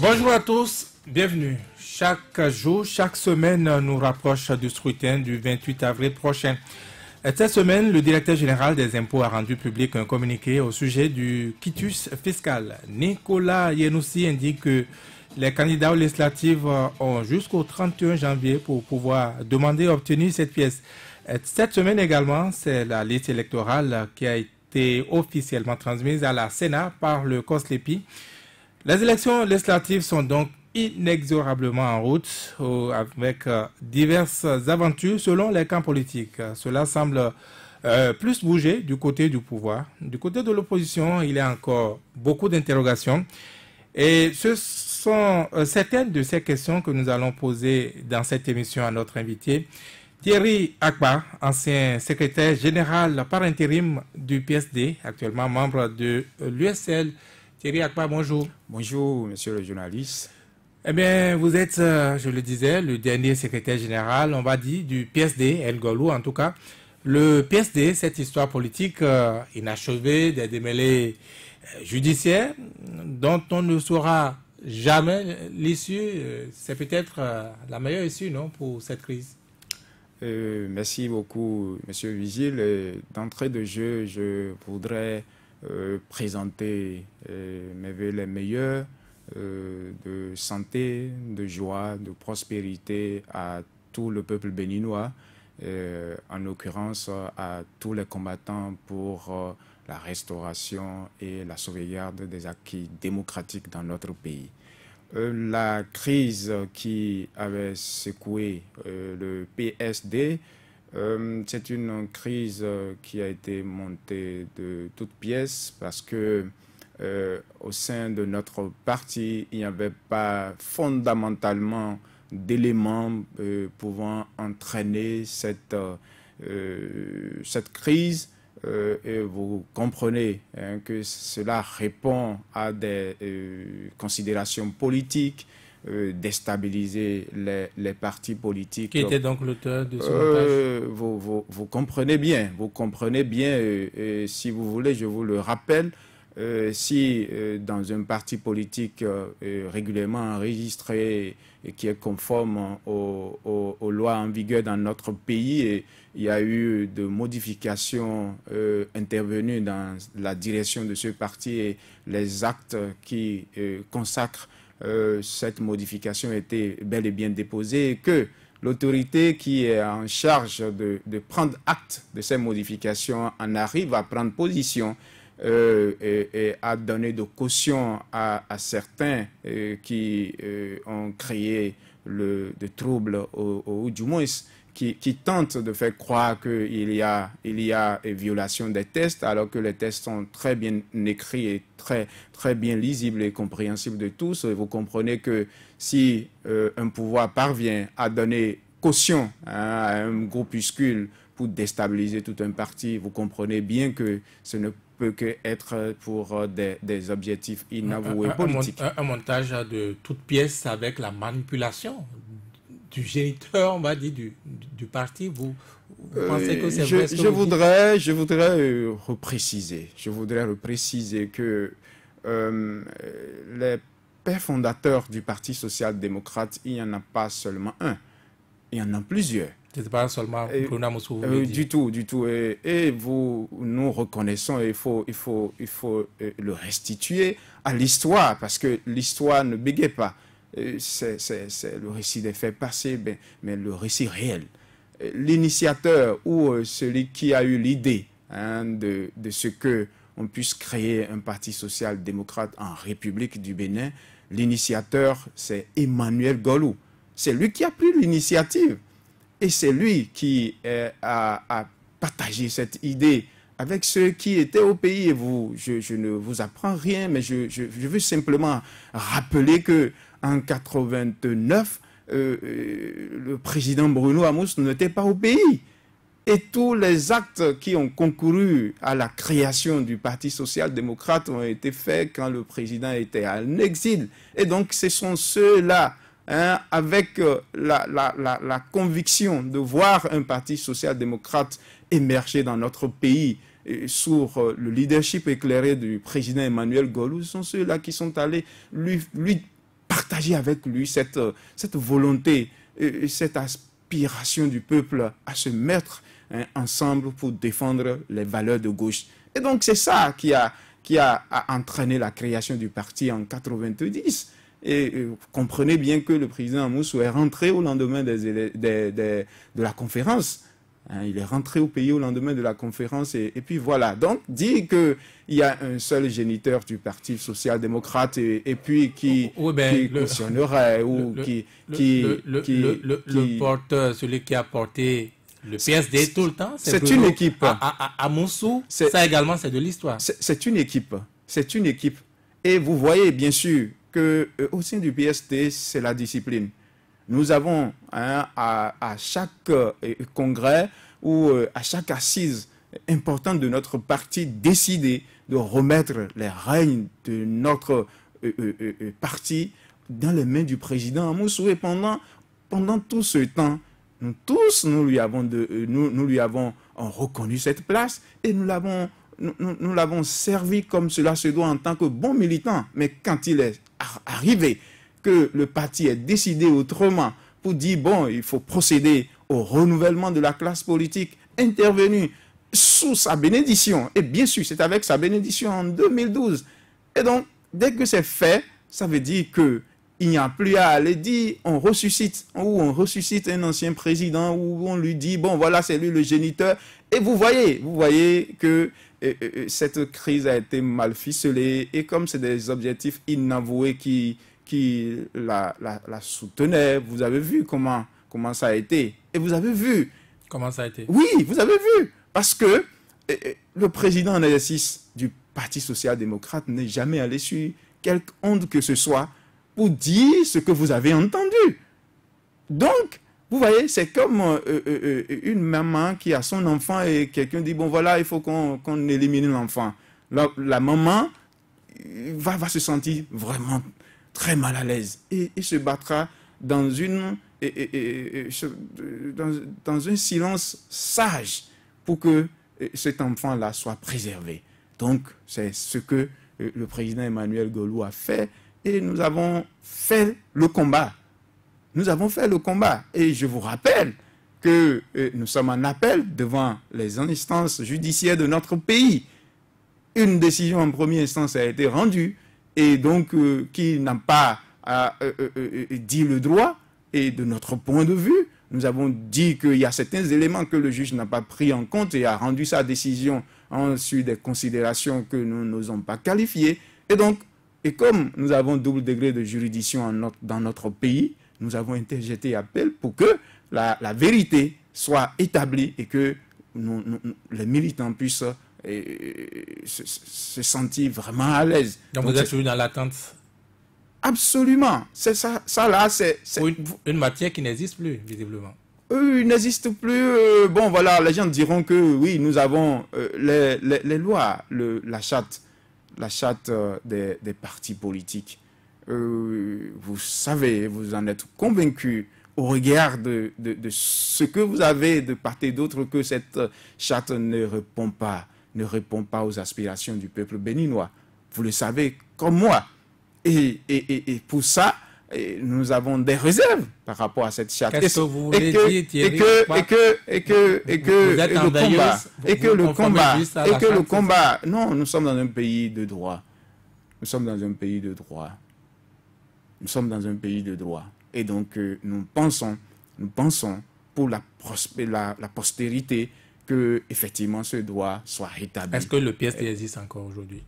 Bonjour à tous, bienvenue. Chaque jour, chaque semaine nous rapproche du scrutin du 28 avril prochain. Cette semaine, le directeur général des impôts a rendu public un communiqué au sujet du quitus fiscal. Nicolas Yenoussi indique que les candidats aux législatives ont jusqu'au 31 janvier pour pouvoir demander et obtenir cette pièce. Cette semaine également, c'est la liste électorale qui a été officiellement transmise à la Sénat par le COSLEPI. Les élections législatives sont donc inexorablement en route avec diverses aventures selon les camps politiques. Cela semble plus bouger du côté du pouvoir. Du côté de l'opposition, il y a encore beaucoup d'interrogations. Et ce sont certaines de ces questions que nous allons poser dans cette émission à notre invité. Thierry Akpa, ancien secrétaire général par intérim du PSD, actuellement membre de l'USL. Thierry Akpa, bonjour. Bonjour, monsieur le journaliste. Eh bien, vous êtes, je le disais, le dernier secrétaire général, on va dire, du PSD, El Golou en tout cas. Le PSD, cette histoire politique inachevée, des démêlés judiciaires, dont on ne saura jamais l'issue. C'est peut-être la meilleure issue, non, pour cette crise? Merci beaucoup, monsieur Vigile. D'entrée de jeu, je voudrais présenter mes vœux les meilleurs de santé, de joie, de prospérité à tout le peuple béninois, en l'occurrence à tous les combattants pour la restauration et la sauvegarde des acquis démocratiques dans notre pays. La crise qui avait secoué le PSD, c'est une crise qui a été montée de toutes pièces parce que au sein de notre parti, il n'y avait pas fondamentalement d'éléments pouvant entraîner cette crise. Et vous comprenez que cela répond à des considérations politiques, déstabiliser les partis politiques. Qui était donc l'auteur de ce montage? Vous comprenez bien, si vous voulez, je vous le rappelle. Si dans un parti politique régulièrement enregistré et qui est conforme aux lois en vigueur dans notre pays, et il y a eu de modifications intervenues dans la direction de ce parti et les actes qui consacrent cette modification étaient bel et bien déposés, et que l'autorité qui est en charge de prendre acte de ces modifications en arrive à prendre position et à donner de caution à certains qui ont créé de troubles ou du moins qui tentent de faire croire qu'il y a violation des tests alors que les tests sont très bien écrits et très bien lisibles et compréhensibles de tous. Et vous comprenez que si un pouvoir parvient à donner caution à un groupuscule pour déstabiliser tout un parti, vous comprenez bien que ce ne peut qu'être pour des objectifs inavoués politiques. Un montage de toutes pièces avec la manipulation du géniteur, on va dire, du parti. Vous pensez que c'est vrai ce que je voudrais repréciser. Je voudrais repréciser que les pères fondateurs du Parti social-démocrate, il n'y en a pas seulement un, il y en a plusieurs. Ce n'est pas seulement Bruna Moussou. Du tout. Et nous reconnaissons, il faut le restituer à l'histoire, parce que l'histoire ne bégaye pas. C'est le récit des faits passés, mais le récit réel. L'initiateur ou celui qui a eu l'idée de ce que on puisse créer un parti social-démocrate en République du Bénin, l'initiateur, c'est Emmanuel Golou. C'est lui qui a pris l'initiative. Et c'est lui qui a partagé cette idée avec ceux qui étaient au pays. Et je ne vous apprends rien, mais je veux simplement rappeler qu'en 1989, le président Bruno Amous n'était pas au pays. Et tous les actes qui ont concouru à la création du Parti social-démocrate ont été faits quand le président était en exil. Et donc, ce sont ceux-là, avec la conviction de voir un Parti social-démocrate émerger dans notre pays sous le leadership éclairé du président Emmanuel Golou, ce sont ceux-là qui sont allés lui partager avec lui cette volonté, cette aspiration du peuple à se mettre ensemble pour défendre les valeurs de gauche. Et donc c'est ça qui a entraîné la création du parti en 90. Et comprenez bien que le président Amoussou est rentré au lendemain de la conférence. Il est rentré au pays au lendemain de la conférence et puis voilà. Donc, dire qu'il y a un seul géniteur du Parti social-démocrate et puis qui cautionnerait ou le porteur, celui qui a porté le PSD tout le temps, c'est une équipe. À Moussou, ça également, c'est de l'histoire. C'est une équipe. C'est une équipe. Et vous voyez, bien sûr, qu'au sein du PSD, c'est la discipline. Nous avons à chaque congrès ou à chaque assise importante de notre parti décidé de remettre les règnes de notre parti dans les mains du président Amoussou. Et pendant tout ce temps, nous tous, nous lui avons reconnu cette place et nous l'avons servi comme cela se doit en tant que bon militant. Mais quand il est arrivé que le parti est décidé autrement pour dire, bon, il faut procéder au renouvellement de la classe politique intervenue sous sa bénédiction. Et bien sûr, c'est avec sa bénédiction en 2012. Et donc, dès que c'est fait, ça veut dire qu'il n'y a plus à aller dire, on ressuscite un ancien président, ou on lui dit, bon, voilà, c'est lui le géniteur. Et vous voyez que cette crise a été mal ficelée, et comme c'est des objectifs inavoués qui la soutenait. Vous avez vu comment ça a été. Et vous avez vu. Comment ça a été? Oui, vous avez vu. Parce que le président en exercice du Parti social-démocrate n'est jamais allé sur quelque onde que ce soit pour dire ce que vous avez entendu. Donc, vous voyez, c'est comme une maman qui a son enfant et quelqu'un dit, bon voilà, il faut qu'on élimine l'enfant. La maman va se sentir vraiment très mal à l'aise et se battra dans un silence sage pour que cet enfant-là soit préservé. Donc, c'est ce que le président Emmanuel Golou a fait et nous avons fait le combat. Nous avons fait le combat et je vous rappelle que nous sommes en appel devant les instances judiciaires de notre pays. Une décision en première instance a été rendue et donc qui n'a pas dit le droit. Et de notre point de vue, nous avons dit qu'il y a certains éléments que le juge n'a pas pris en compte et a rendu sa décision sur des considérations que nous n'osons pas qualifier. Et donc, et comme nous avons double degré de juridiction dans notre pays, nous avons interjeté appel pour que la vérité soit établie et que les militants puissent se sentir vraiment à l'aise. Donc vous êtes toujours dans l'attente? Absolument. C'est ça là, c'est une matière qui n'existe plus, visiblement. Il n'existe plus. Bon, voilà, les gens diront que oui, nous avons les lois, la charte des partis politiques. Vous savez, vous en êtes convaincus au regard de ce que vous avez de part et d'autre que cette charte ne répond pas aux aspirations du peuple béninois. Vous le savez comme moi. Et pour ça, nous avons des réserves par rapport à cette charte. Qu'est-ce que vous voulez dire, Thierry? Le combat, non, nous sommes dans un pays de droit. Nous sommes dans un pays de droit. Nous sommes dans un pays de droit. Et donc, nous pensons pour la postérité que, effectivement, ce droit soit rétabli. Est-ce que le PSD existe encore aujourd'hui?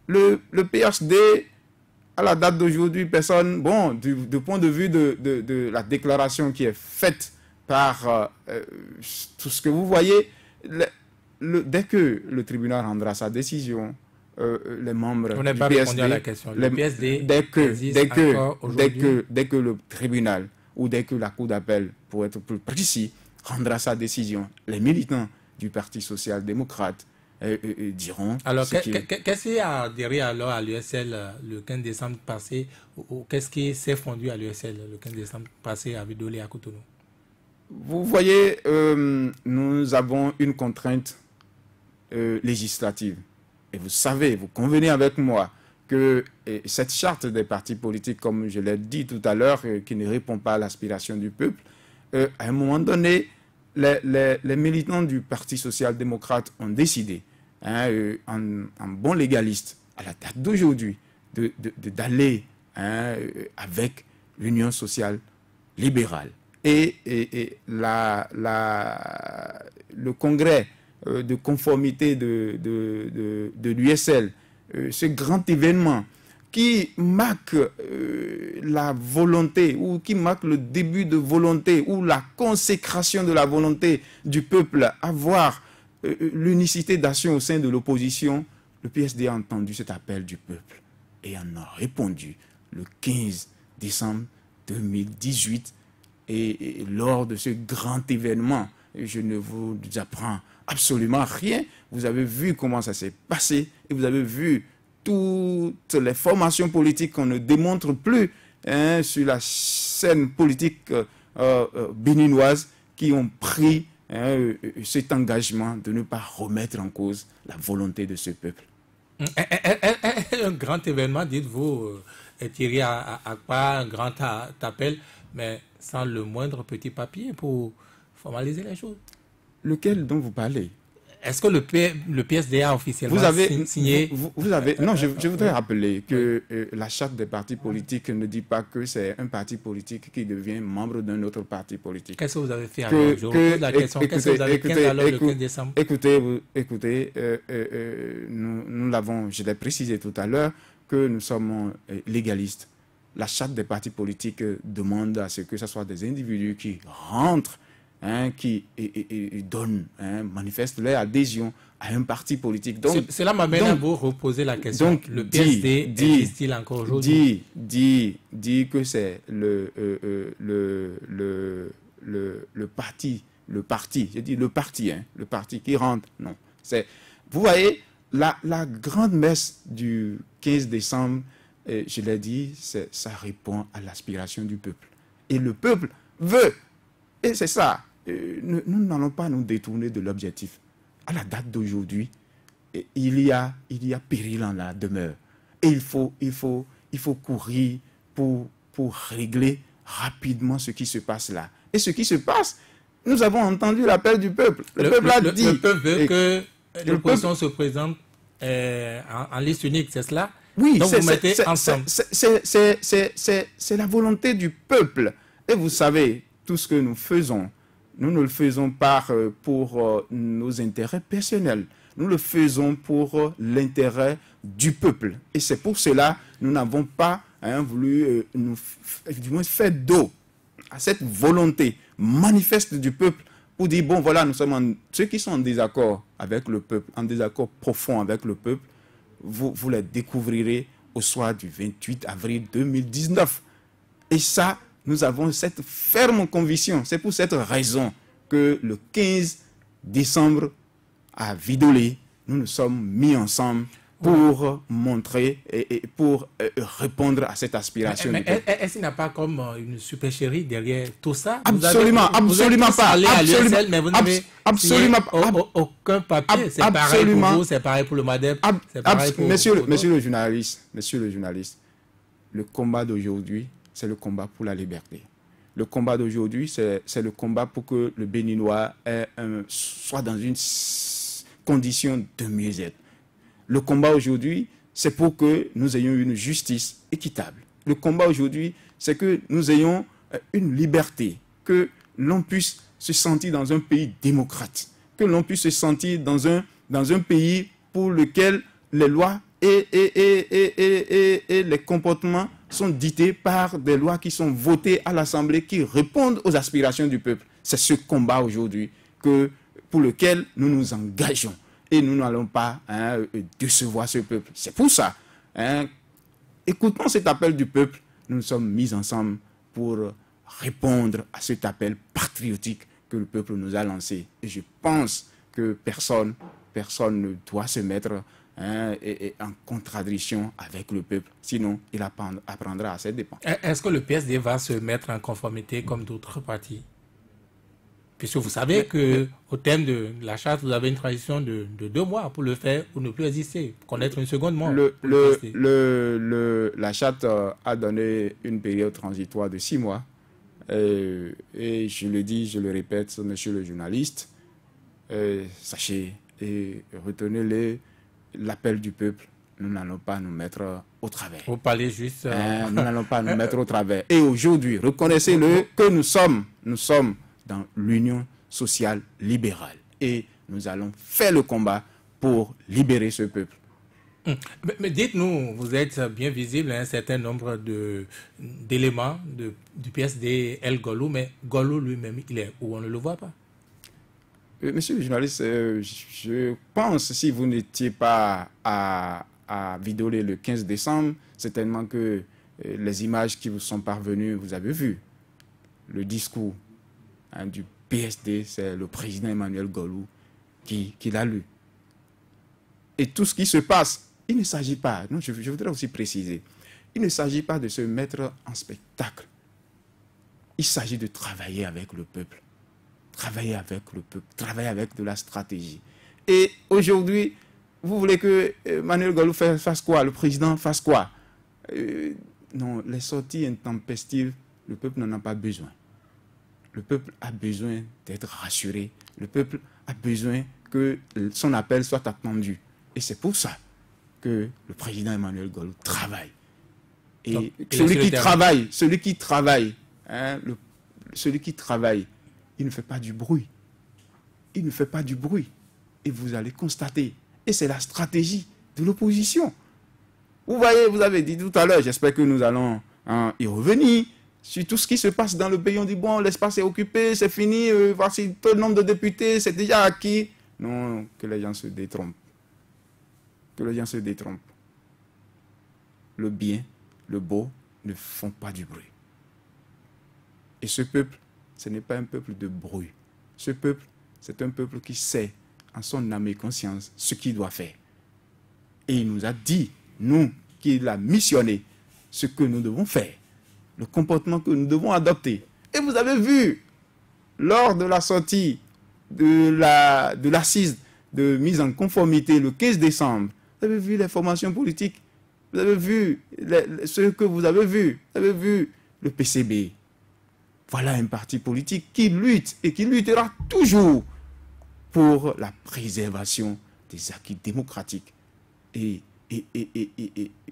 Le PSD, à la date d'aujourd'hui, personne, bon, du point de vue de la déclaration qui est faite par tout ce que vous voyez, dès que le tribunal rendra sa décision, les membres on n'est du pas PSD, répondu à la question. Le PSD dès que le tribunal ou dès que la cour d'appel, pour être plus précis, rendra sa décision, les militants du Parti social-démocrate diront... Alors, qu'est-ce qui a adhéré alors à l'USL le 15 décembre passé, ou qu'est-ce qui s'est fondu à l'USL le 15 décembre passé à Bidolé et à Cotonou? Vous voyez, nous avons une contrainte législative. Et vous savez, vous convenez avec moi que cette charte des partis politiques, comme je l'ai dit tout à l'heure, qui ne répond pas à l'aspiration du peuple, à un moment donné, les militants du Parti social-démocrate ont décidé, en bon légaliste, à la date d'aujourd'hui, d'aller avec l'Union sociale libérale. Et le congrès de conformité de l'USL, ce grand événement qui marque la volonté, ou qui marque le début de volonté, ou la consécration de la volonté du peuple à avoir l'unicité d'action au sein de l'opposition, le PSD a entendu cet appel du peuple et en a répondu le 15 décembre 2018. Et lors de ce grand événement, je ne vous apprends absolument rien. Vous avez vu comment ça s'est passé et vous avez vu toutes les formations politiques qu'on ne démontre plus sur la scène politique béninoise qui ont pris cet engagement de ne pas remettre en cause la volonté de ce peuple. Un grand événement, dites-vous, tiré à quoi, un grand appel, mais sans le moindre petit papier pour formaliser les choses. Lequel dont vous parlez? Est-ce que le PSD a officiellement signé? Non, je voudrais rappeler que la charte des partis politiques ne dit pas que c'est un parti politique qui devient membre d'un autre parti politique. Qu'est-ce que vous avez fait alors? Je repose la question. Qu'est-ce que vous avez fait alors le 15 décembre? Écoutez, nous l'avons, je l'ai précisé tout à l'heure, que nous sommes légalistes. La charte des partis politiques demande à ce que ce soit des individus qui rentrent, qui donnent, manifestent leur adhésion à un parti politique. Cela m'amène à vous reposer la question. Donc, le PSD existe-t-il encore aujourd'hui? Dit que c'est le parti qui rentre. Non. Vous voyez, la grande messe du 15 décembre, je l'ai dit, ça répond à l'aspiration du peuple. Et le peuple veut. Et c'est ça. Nous n'allons pas nous détourner de l'objectif. À la date d'aujourd'hui, il y a péril en la demeure. Et il faut courir pour régler rapidement ce qui se passe là. Et ce qui se passe, nous avons entendu l'appel du peuple. Le peuple a dit. Le peuple veut que l'opposition se présente en liste unique, c'est cela? Oui, donc vous mettez ensemble. C'est la volonté du peuple. Et vous savez, tout ce que nous faisons, nous ne le faisons pas pour nos intérêts personnels. Nous le faisons pour l'intérêt du peuple. Et c'est pour cela que nous n'avons pas voulu du moins faire dos à cette volonté manifeste du peuple pour dire, bon voilà, nous sommes ceux qui sont en désaccord avec le peuple, en désaccord profond avec le peuple, vous les découvrirez au soir du 28 avril 2019. Et ça, nous avons cette ferme conviction. C'est pour cette raison que le 15 décembre, à Vidolé, nous nous sommes mis ensemble pour montrer et pour répondre à cette aspiration. Mais est-ce qu'il n'y a pas comme une supercherie derrière tout ça? Absolument pas. Absolument pas. Aucun papier. C'est pareil pour vous, c'est pareil pour le MADEP. Monsieur le journaliste, le combat d'aujourd'hui, c'est le combat pour la liberté. Le combat d'aujourd'hui, c'est le combat pour que le Béninois soit dans une condition de mieux-être. Le combat aujourd'hui, c'est pour que nous ayons une justice équitable. Le combat aujourd'hui, c'est que nous ayons une liberté, que l'on puisse se sentir dans un pays démocrate, que l'on puisse se sentir dans un pays pour lequel les lois et les comportements sont dictés par des lois qui sont votées à l'Assemblée, qui répondent aux aspirations du peuple. C'est ce combat aujourd'hui pour lequel nous nous engageons. Et nous n'allons pas décevoir ce peuple. C'est pour ça. Écoutons cet appel du peuple. Nous nous sommes mis ensemble pour répondre à cet appel patriotique que le peuple nous a lancé. Et je pense que personne ne doit se mettre en contradiction avec le peuple. Sinon, il apprendra à ses dépens. Est-ce que le PSD va se mettre en conformité comme d'autres partis? Puisque vous savez qu'au terme de la charte, vous avez une transition de 2 mois pour le faire ou ne plus exister, pour connaître une seconde mort. La charte a donné une période transitoire de 6 mois. Et je le dis, je le répète, monsieur le journaliste, sachez et retenez l'appel du peuple. Nous n'allons pas nous mettre au travers. Vous parlez juste... Nous n'allons pas nous mettre au travers. Et aujourd'hui, reconnaissez-le que nous sommes dans l'Union sociale libérale. Et nous allons faire le combat pour libérer ce peuple. Mais dites-nous, vous êtes bien visible à un certain nombre d'éléments du PSD El Golou, mais Golou lui-même, il est où? On ne le voit pas. Monsieur le journaliste, je pense, si vous n'étiez pas à Vidolet le 15 décembre, certainement que les images qui vous sont parvenues, vous avez vu le discours du PSD, c'est le président Emmanuel Golou qui l'a lu. Et tout ce qui se passe, il ne s'agit pas, non, je voudrais aussi préciser, il ne s'agit pas de se mettre en spectacle. Il s'agit de travailler avec le peuple. Travailler avec le peuple, travailler avec de la stratégie. Et aujourd'hui, vous voulez que Emmanuel Golou fasse quoi? Le président fasse quoi? Non, les sorties intempestives, le peuple n'en a pas besoin. Le peuple a besoin d'être rassuré. Le peuple a besoin que son appel soit attendu. Et c'est pour ça que le président Emmanuel Golou travaille. Et donc, celui qui travaille, il ne fait pas du bruit. Il ne fait pas du bruit. Et vous allez constater. Et c'est la stratégie de l'opposition. Vous voyez, vous avez dit tout à l'heure, j'espère que nous allons y revenir, sur tout ce qui se passe dans le pays. On dit, bon, l'espace est occupé, c'est fini, voici tout le nombre de députés, c'est déjà acquis. Non, que les gens se détrompent. Que les gens se détrompent. Le bien, le beau ne font pas du bruit. Et ce peuple, ce n'est pas un peuple de bruit. Ce peuple, c'est un peuple qui sait, en son âme et conscience, ce qu'il doit faire. Et il nous a dit, nous, qu'il a missionné, ce que nous devons faire, le comportement que nous devons adopter. Et vous avez vu, lors de la sortie de l'assise de mise en conformité le 15 décembre, vous avez vu les formations politiques, vous avez vu ce que vous avez vu le PCB. Voilà un parti politique qui lutte et qui luttera toujours pour la préservation des acquis démocratiques. Et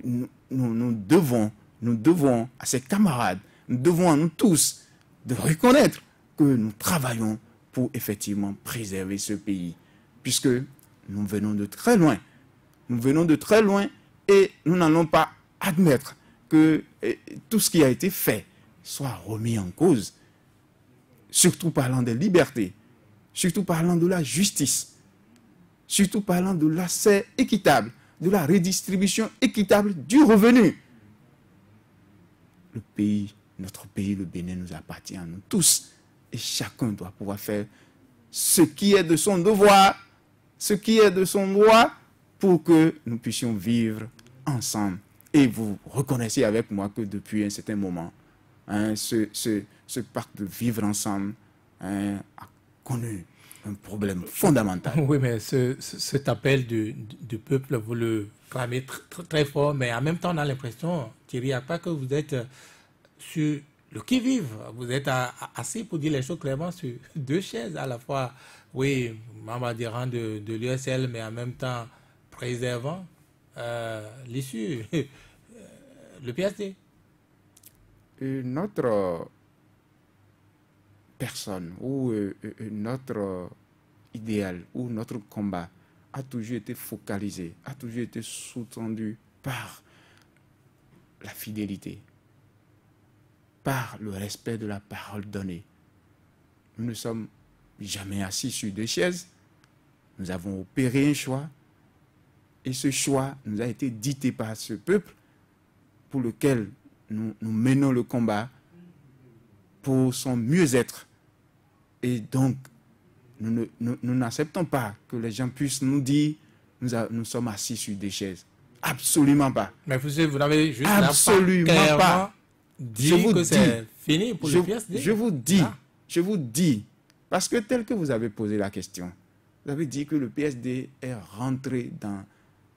nous devons à ces camarades, nous devons à nous tous de reconnaître que nous travaillons pour effectivement préserver ce pays. Puisque nous venons de très loin. Nous venons de très loin et nous n'allons pas admettre que tout ce qui a été fait soit remis en cause. Surtout parlant des libertés, surtout parlant de la justice, surtout parlant de l'accès équitable, de la redistribution équitable du revenu. Le pays, notre pays, le Bénin, nous appartient à nous tous. Et chacun doit pouvoir faire ce qui est de son devoir, ce qui est de son droit, pour que nous puissions vivre ensemble. Et vous reconnaissez avec moi que depuis un certain moment, ce pacte de vivre ensemble a connu un problème fondamental. Oui, mais cet appel du peuple, vous le clamez très fort, mais en même temps, on a l'impression, Thierry Akpa, que vous êtes sur le qui-vive. Vous êtes assis, pour dire les choses clairement, sur 2 chaises à la fois. Oui, membre adhérent de l'USL, mais en même temps préservant l'issue, le PSD. Notre personne ou notre idéal ou notre combat a toujours été focalisé, a toujours été sous-tendu par la fidélité, par le respect de la parole donnée. Nous ne sommes jamais assis sur 2 chaises. Nous avons opéré un choix et ce choix nous a été dicté par ce peuple pour lequel nous menons le combat pour son mieux-être. Et donc, nous n'acceptons pas que les gens puissent nous dire nous sommes assis sur 2 chaises. Absolument pas. Mais vous n'avez juste absolument pas dit que c'est fini pour le PSD. Je vous dis Parce que tel que vous avez posé la question, vous avez dit que le PSD est rentré dans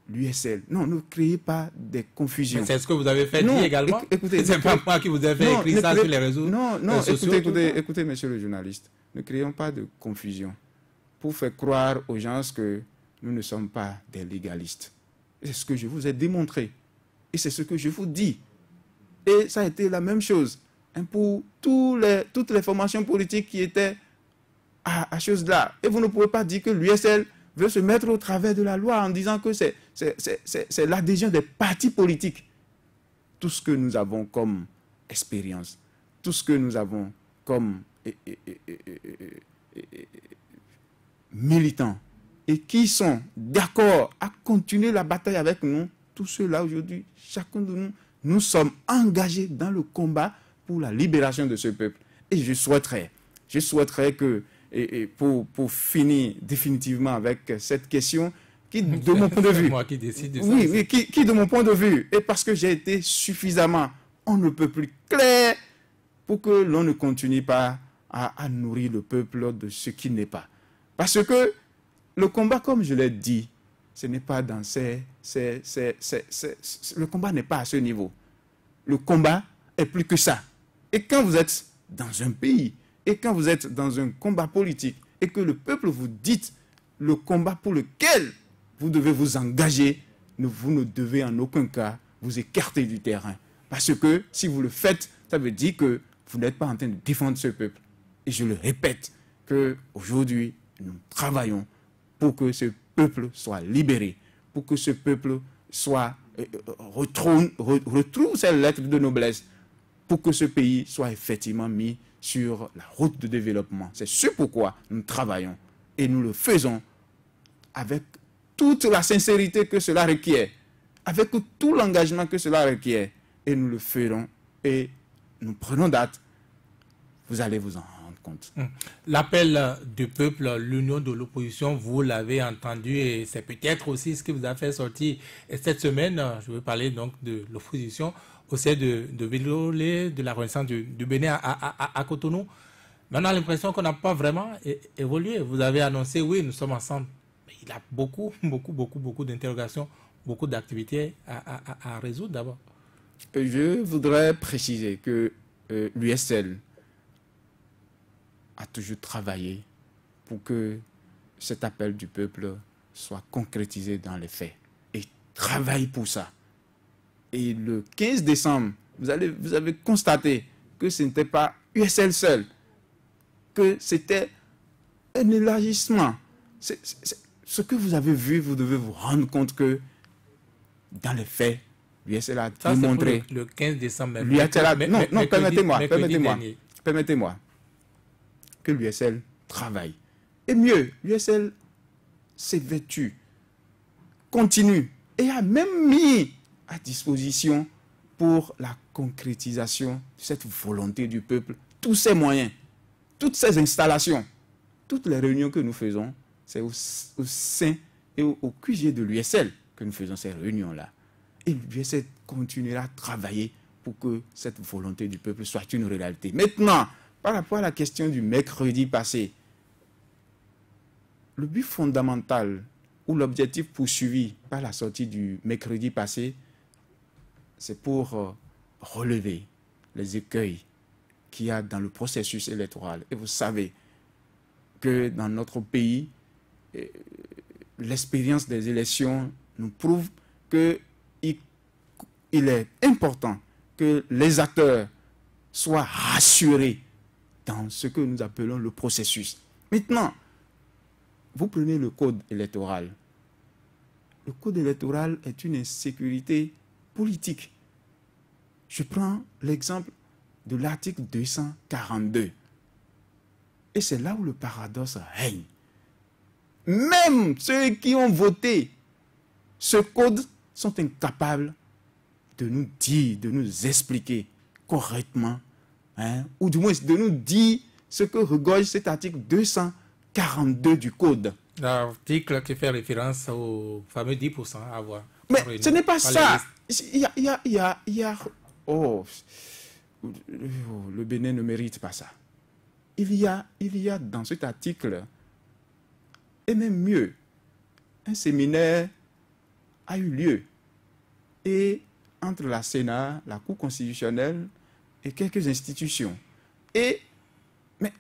l'USL. Non, ne créez pas des confusions. C'est ce que vous avez fait dire également. Écoutez, c'est pas moi qui vous ai fait écrire ça sur les réseaux. Non, écoutez, monsieur le journaliste, ne créons pas de confusion pour faire croire aux gens que nous ne sommes pas des légalistes. C'est ce que je vous ai démontré. Et c'est ce que je vous dis. Et ça a été la même chose pour toutes les formations politiques qui étaient à chose-là. Et vous ne pouvez pas dire que l'USL veut se mettre au travers de la loi en disant que c'est l'adhésion des partis politiques. Tout ce que nous avons comme expérience, tout ce que nous avons comme militants et qui sont d'accord à continuer la bataille avec nous, tous ceux-là aujourd'hui, chacun de nous, nous sommes engagés dans le combat pour la libération de ce peuple. Et je souhaiterais que, pour finir définitivement avec cette question, qui de mon point de vue, moi qui décide de ça. Oui, qui de mon point de vue, et parce que j'ai été suffisamment, on ne peut plus clair pour que l'on ne continue pas à nourrir le peuple de ce qui n'est pas. Parce que le combat, comme je l'ai dit, ce n'est pas dans le combat n'est pas à ce niveau. Le combat est plus que ça. Et quand vous êtes dans un pays, et quand vous êtes dans un combat politique, et que le peuple vous dit le combat pour lequel vous devez vous engager, vous ne devez en aucun cas vous écarter du terrain. Parce que si vous le faites, ça veut dire que vous n'êtes pas en train de défendre ce peuple. Et je le répète, qu'aujourd'hui, nous travaillons pour que ce peuple soit libéré, pour que ce peuple retrouve ses lettres de noblesse, pour que ce pays soit effectivement mis sur la route de développement. C'est ce pourquoi nous travaillons et nous le faisons avec toute la sincérité que cela requiert, avec tout l'engagement que cela requiert, et nous le ferons et nous prenons date. Vous allez vous en rendre compte. L'appel du peuple, l'union de l'opposition, vous l'avez entendu et c'est peut-être aussi ce qui vous a fait sortir. Et cette semaine, je veux parler donc de l'opposition au sein de Vélolé, de la renaissance du Bénin à Cotonou. Mais on a l'impression qu'on n'a pas vraiment évolué. Vous avez annoncé, oui, nous sommes ensemble. Mais il y a beaucoup d'interrogations, beaucoup d'activités à résoudre d'abord. Je voudrais préciser que l'USL a toujours travaillé pour que cet appel du peuple soit concrétisé dans les faits. Et travaille pour ça. Et le 15 décembre, vous avez constaté que ce n'était pas USL seul, que c'était un élargissement. Ce que vous avez vu, vous devez vous rendre compte que dans les faits, l'USL a démontré... Le 15 décembre. Non, permettez-moi que l'USL travaille. Et mieux, l'USL s'est vêtu, continue et a même mis à disposition pour la concrétisation de cette volonté du peuple, tous ces moyens, toutes ces installations, toutes les réunions que nous faisons, c'est au sein et au QG de l'USL que nous faisons ces réunions-là. Et l'USL continuera à travailler pour que cette volonté du peuple soit une réalité. Maintenant, par rapport à la question du mercredi passé, le but fondamental ou l'objectif poursuivi par la sortie du mercredi passé, c'est pour relever les écueils qu'il y a dans le processus électoral. Et vous savez que dans notre pays, l'expérience des élections nous prouve qu'il est important que les acteurs soient rassurés dans ce que nous appelons le processus. Maintenant, vous prenez le code électoral. Le code électoral est une insécurité politique. Je prends l'exemple de l'article 242. Et c'est là où le paradoxe règne. Même ceux qui ont voté ce code sont incapables de nous dire, de nous expliquer correctement, ou du moins de nous dire ce que regorge cet article 242 du code. L'article qui fait référence au fameux 10% à avoir. Mais ce n'est pas ça. Le Bénin ne mérite pas ça. il y a dans cet article, et même mieux, un séminaire a eu lieu. Et entre la Sénat, la Cour constitutionnelle et quelques institutions. Mais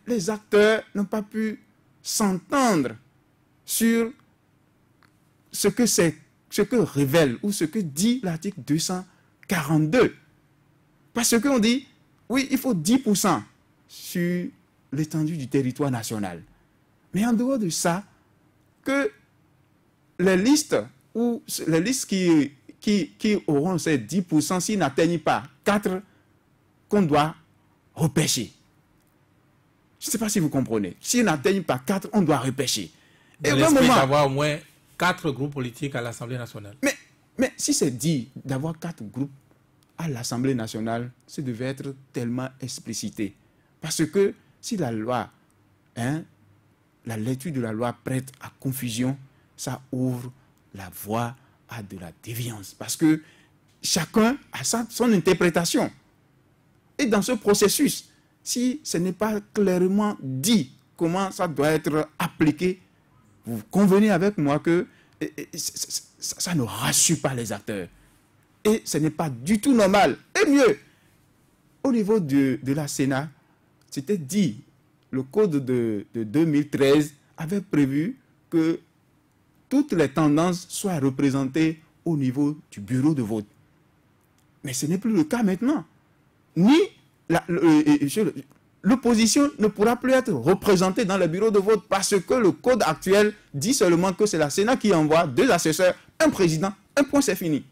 les acteurs n'ont pas pu s'entendre sur ce que révèle ou ce que dit l'article 242. Parce qu'on dit, oui, il faut 10% sur l'étendue du territoire national. Mais en dehors de ça, que les listes qui auront ces 10% s'ils n'atteignent pas 4 qu'on doit repêcher. Je ne sais pas si vous comprenez. S'ils n'atteignent pas 4, on doit repêcher. Et l'esprit d'avoir au moins 4 groupes politiques à l'Assemblée nationale. Mais si c'est dit d'avoir 4 groupes à l'Assemblée nationale, ça devait être tellement explicité. Parce que si la loi, la lecture de la loi prête à confusion, ça ouvre la voie à de la déviance. Parce que chacun a son interprétation. Et dans ce processus, si ce n'est pas clairement dit comment ça doit être appliqué, vous convenez avec moi que ça ne rassure pas les acteurs. Et ce n'est pas du tout normal. Et mieux, au niveau de la Sénat, c'était dit, le code de 2013 avait prévu que toutes les tendances soient représentées au niveau du bureau de vote. Mais ce n'est plus le cas maintenant. Ni l'opposition ne pourra plus être représentée dans le bureau de vote parce que le code actuel dit seulement que c'est la Sénat qui envoie 2 assesseurs, un président, un point, c'est fini.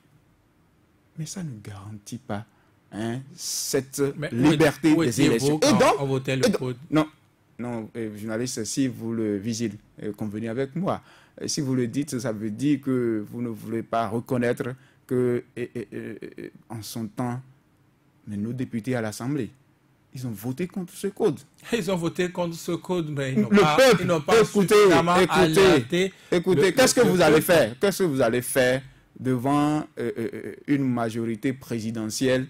Mais ça ne garantit pas cette liberté des élections. Et donc, on votait le code. Non, journaliste, si vous le visez, convenez avec moi. Si vous le dites, ça veut dire que vous ne voulez pas reconnaître que, en son temps, nos députés à l'Assemblée, ils ont voté contre ce code. Ils ont voté contre ce code, mais ils n'ont pas suffisamment alerté. Écoutez, qu'est-ce que vous allez faire? Qu'est-ce que vous allez faire devant une majorité présidentielle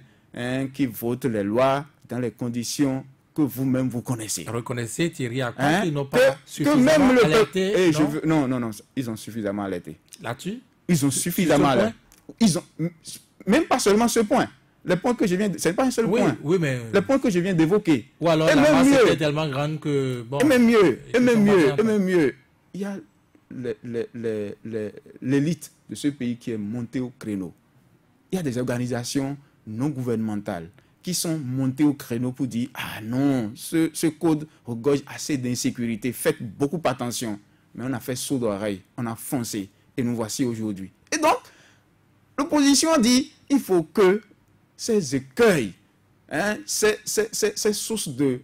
qui vote les lois dans les conditions que vous-même vous connaissez? Reconnaissez, Thierry, à quoi ils n'ont pas suffisamment alerté? Non, ils ont suffisamment alerté. Là-dessus? Ils ont suffisamment alerté. Même pas seulement ce point. Les points que je viens ce n'est pas un seul point. Oui, mais... Les poins que je viens d'évoquer. Ou alors la masse était tellement grande que... Bon, et même mieux, il y a l'élite de ce pays qui est montée au créneau. Il y a des organisations non gouvernementales qui sont montées au créneau pour dire « Ah non, ce code regorge assez d'insécurité, faites beaucoup attention. » Mais on a fait sourd d'oreille, on a foncé et nous voici aujourd'hui. Et donc, l'opposition dit « Il faut que ces écueils, ces sources de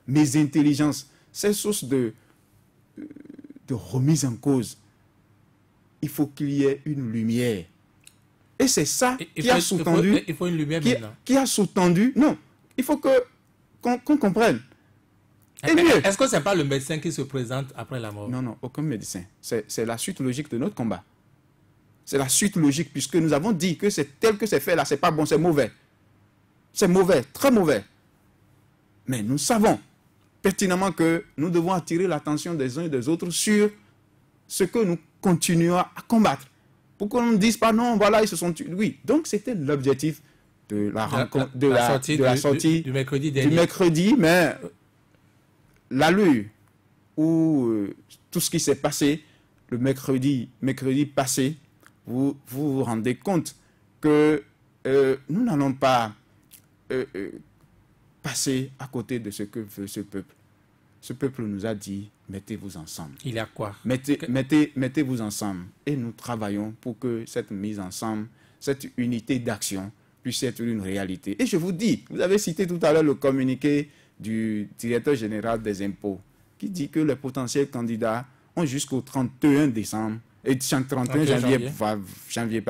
mésintelligence, ces sources de remise en cause, il faut qu'il y ait une lumière. Et c'est ça qui a sous-tendu. Il faut une lumière maintenant. Qui a sous-tendu. Non, il faut qu'on comprenne. Et mieux. Est-ce que ce n'est pas le médecin qui se présente après la mort? Non, aucun médecin. C'est la suite logique de notre combat. C'est la suite logique, puisque nous avons dit que c'est tel que c'est fait là, c'est pas bon, c'est mauvais. C'est mauvais, très mauvais. Mais nous savons pertinemment que nous devons attirer l'attention des uns et des autres sur ce que nous continuons à combattre. Pour qu'on ne dise pas non, voilà, ils se sont tués. Oui, donc c'était l'objectif de la rencontre, de la sortie du mercredi dernier. Du mercredi, mais l'allure ou tout ce qui s'est passé le mercredi passé, vous vous rendez compte que nous n'allons pas passer à côté de ce que veut ce peuple. Ce peuple nous a dit, mettez-vous ensemble. Il y a quoi? Mettez-vous ensemble. Et nous travaillons pour que cette mise ensemble, cette unité d'action puisse être une réalité. Et je vous dis, vous avez cité tout à l'heure le communiqué du directeur général des impôts qui dit que les potentiels candidats ont jusqu'au 31 décembre et 31 janvier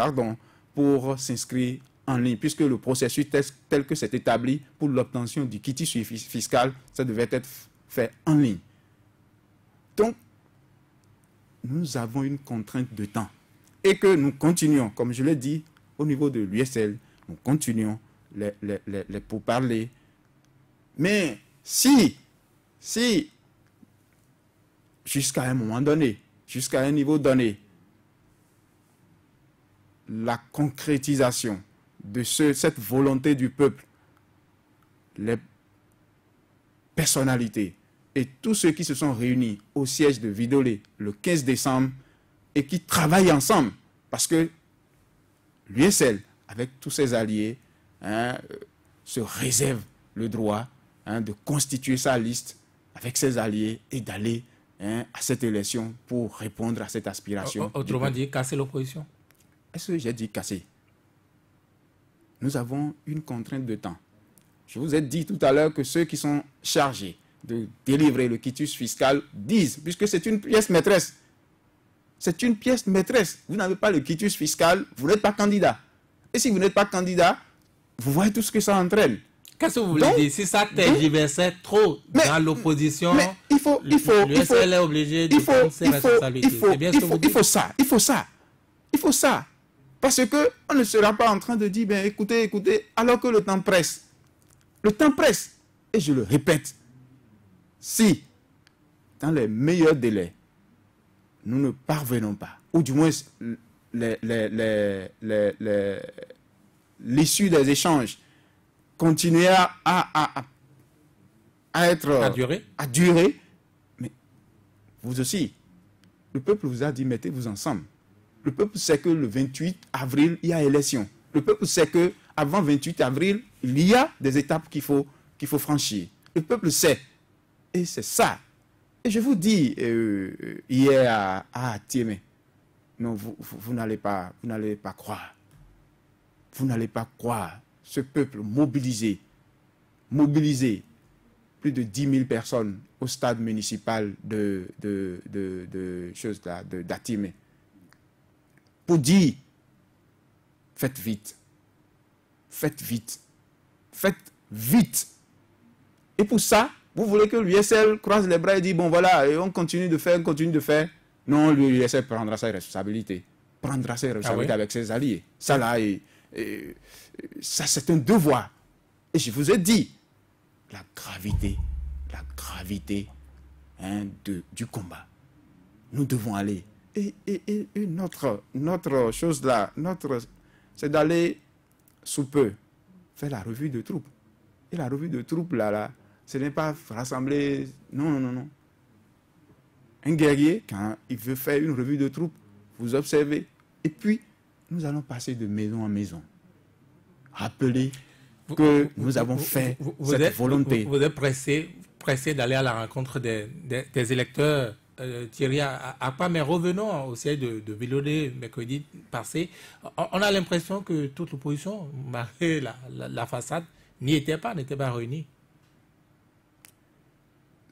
pour s'inscrire en ligne, puisque le processus tel que c'est établi pour l'obtention du quitus fiscal, ça devait être fait en ligne. Donc, nous avons une contrainte de temps et que nous continuons, comme je l'ai dit, au niveau de l'USL, nous continuons les pourparlers Mais si, jusqu'à un moment donné, jusqu'à un niveau donné, la concrétisation de cette volonté du peuple, les personnalités et tous ceux qui se sont réunis au siège de Vidolé le 15 décembre et qui travaillent ensemble, parce que l'USL, avec tous ses alliés, se réserve le droit de constituer sa liste avec ses alliés et d'aller à cette élection pour répondre à cette aspiration. Autrement dit, casser l'opposition. Est-ce que j'ai dit casser? Nous avons une contrainte de temps. Je vous ai dit tout à l'heure que ceux qui sont chargés de délivrer le quitus fiscal disent, puisque c'est une pièce maîtresse, c'est une pièce maîtresse. Vous n'avez pas le quitus fiscal, vous n'êtes pas candidat. Et si vous n'êtes pas candidat, vous voyez tout ce que ça entraîne. Qu'est-ce que vous voulez dire? Si ça tergiversait trop dans l'opposition, l'USL est obligé de prendre ses responsabilités. C'est bien ce que vous dites. Il faut ça. Parce qu'on ne sera pas en train de dire, ben, écoutez, alors que le temps presse. Le temps presse. Et je le répète, si, dans les meilleurs délais, nous ne parvenons pas, ou du moins l'issue des échanges continuer à durer, mais vous aussi, le peuple vous a dit, mettez-vous ensemble. Le peuple sait que le 28 avril, il y a élection. Le peuple sait qu'avant 28 avril, il y a des étapes qu'il faut franchir. Le peuple sait. Et c'est ça. Et je vous dis, hier à Tiémé, non, vous n'allez pas croire. Vous n'allez pas croire. Ce peuple mobilisé, plus de 10 000 personnes au stade municipal d'Atimé, pour dire, faites vite. Et pour ça, vous voulez que l'USL croise les bras et dit, bon voilà, et on continue de faire. Non, l'USL prendra ses responsabilités. Avec ses alliés. Ça là, ça c'est un devoir. Et je vous ai dit, la gravité du combat. Nous devons aller. Et notre chose là, c'est d'aller sous peu faire la revue de troupes. Et la revue de troupes là, ce n'est pas rassembler. Non. Un guerrier, quand il veut faire une revue de troupes, vous observez. Et puis, nous allons passer de maison en maison. Rappelez que nous avons fait cette volonté. Vous êtes pressé d'aller à la rencontre des électeurs, Thierry Akpa, mais revenons au siège de Vidolé mercredi passé. On a l'impression que toute l'opposition, malgré la façade, n'était pas réunie.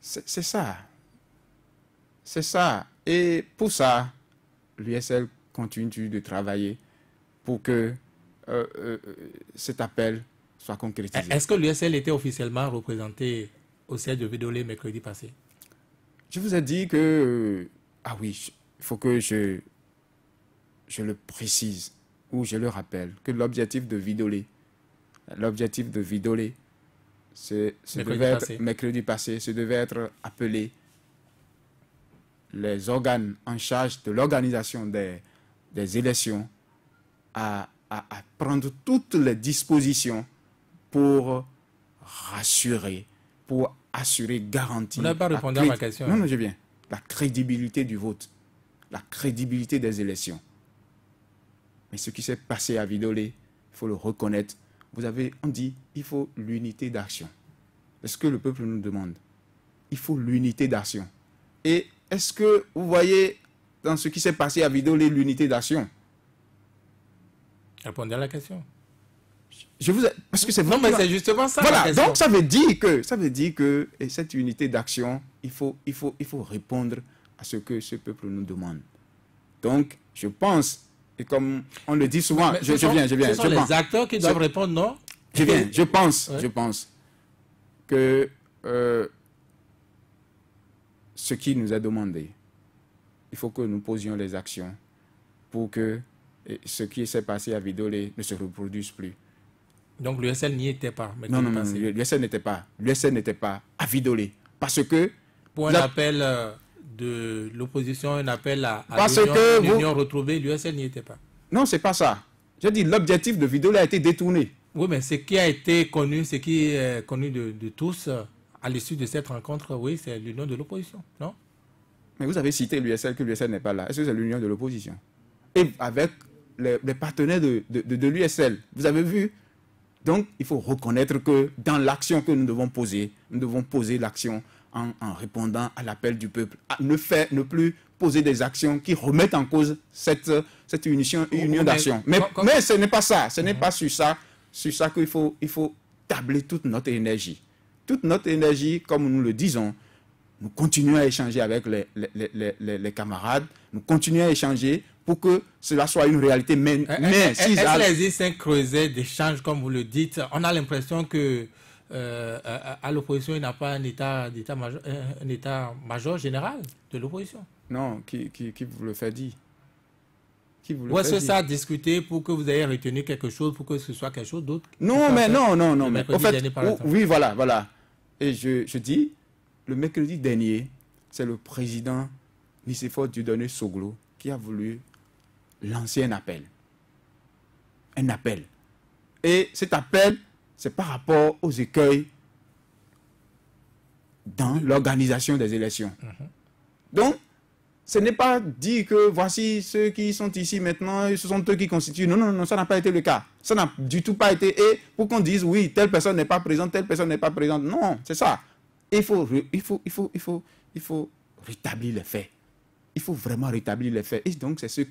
C'est ça. Et pour ça, l'USL continue de travailler pour que cet appel soit concrétisé. Est-ce que l'USL était officiellement représenté au siège de Vidolé mercredi passé? Je vous ai dit que... ah oui, il faut que je le précise ou je le rappelle, que l'objectif de Vidolé, mercredi passé, ce devait être appelé les organes en charge de l'organisation des élections à prendre toutes les dispositions pour rassurer, pour assurer, garantir... Vous n'avez pas répondu à ma question. Non, je viens. La crédibilité du vote, la crédibilité des élections. Mais ce qui s'est passé à Vidolé, il faut le reconnaître. On dit, il faut l'unité d'action. C'est ce que le peuple nous demande. Il faut l'unité d'action. Et est-ce que vous voyez dans ce qui s'est passé à Vidolé l'unité d'action? Répondez à la question. Parce que c'est non, mais c'est justement ça. Voilà, donc ça veut dire que cette unité d'action, il faut répondre à ce que ce peuple nous demande. Donc, je pense, et comme on le dit souvent, je viens. Ce sont les acteurs qui doivent répondre, non? Je pense que ce qui nous est demandé, il faut que nous posions les actions pour que ce qui s'est passé à Vidolé ne se reproduise plus. Donc l'USL n'y était pas. Non, l'USL n'était pas. L'USL n'était pas à Vidolé. Parce que... Pour un appel de l'opposition, un appel à l'union retrouvée, l'USL n'y était pas. Non, c'est pas ça. Je dis l'objectif de Vidolé a été détourné. Oui, mais ce qui a été connu, ce qui est connu de tous à l'issue de cette rencontre, oui, c'est l'union de l'opposition, non? Mais vous avez cité l'USL, que l'USL n'est pas là. Est-ce que c'est l'union de l'opposition? Et avec les partenaires de l'USL, vous avez vu? Donc, il faut reconnaître que dans l'action que nous devons poser l'action en répondant à l'appel du peuple. Ne plus poser des actions qui remettent en cause cette union d'action. Mais ce n'est pas ça. Ce n'est pas sur ça qu'il faut tabler toute notre énergie. Toute notre énergie, comme nous le disons, nous continuons à échanger avec les camarades, nous continuons à échanger pour que cela soit une réalité. Est-ce que l'existence creusée d'échanges, comme vous le dites, on a l'impression que à l'opposition, il n'a pas un état-major général de l'opposition? Non, qui vous le fait dire? Ou est-ce que ça a discuté pour que vous ayez retenu quelque chose, pour que ce soit quelque chose d'autre? Non, mais non. Mais, en fait, oui, voilà. Et je dis, le mercredi dernier, c'est le président Nicéphore Dieudonné Soglo qui a voulu lancer un appel. Un appel. Et cet appel, c'est par rapport aux écueils dans l'organisation des élections. Donc, ce n'est pas dit que voici ceux qui sont ici maintenant, ce sont eux qui constituent. Non, ça n'a pas été le cas. Ça n'a du tout pas été. Et pour qu'on dise, oui, telle personne n'est pas présente, telle personne n'est pas présente. Non, c'est ça. Il faut rétablir les faits. Il faut vraiment rétablir les faits. Et donc, c'est ce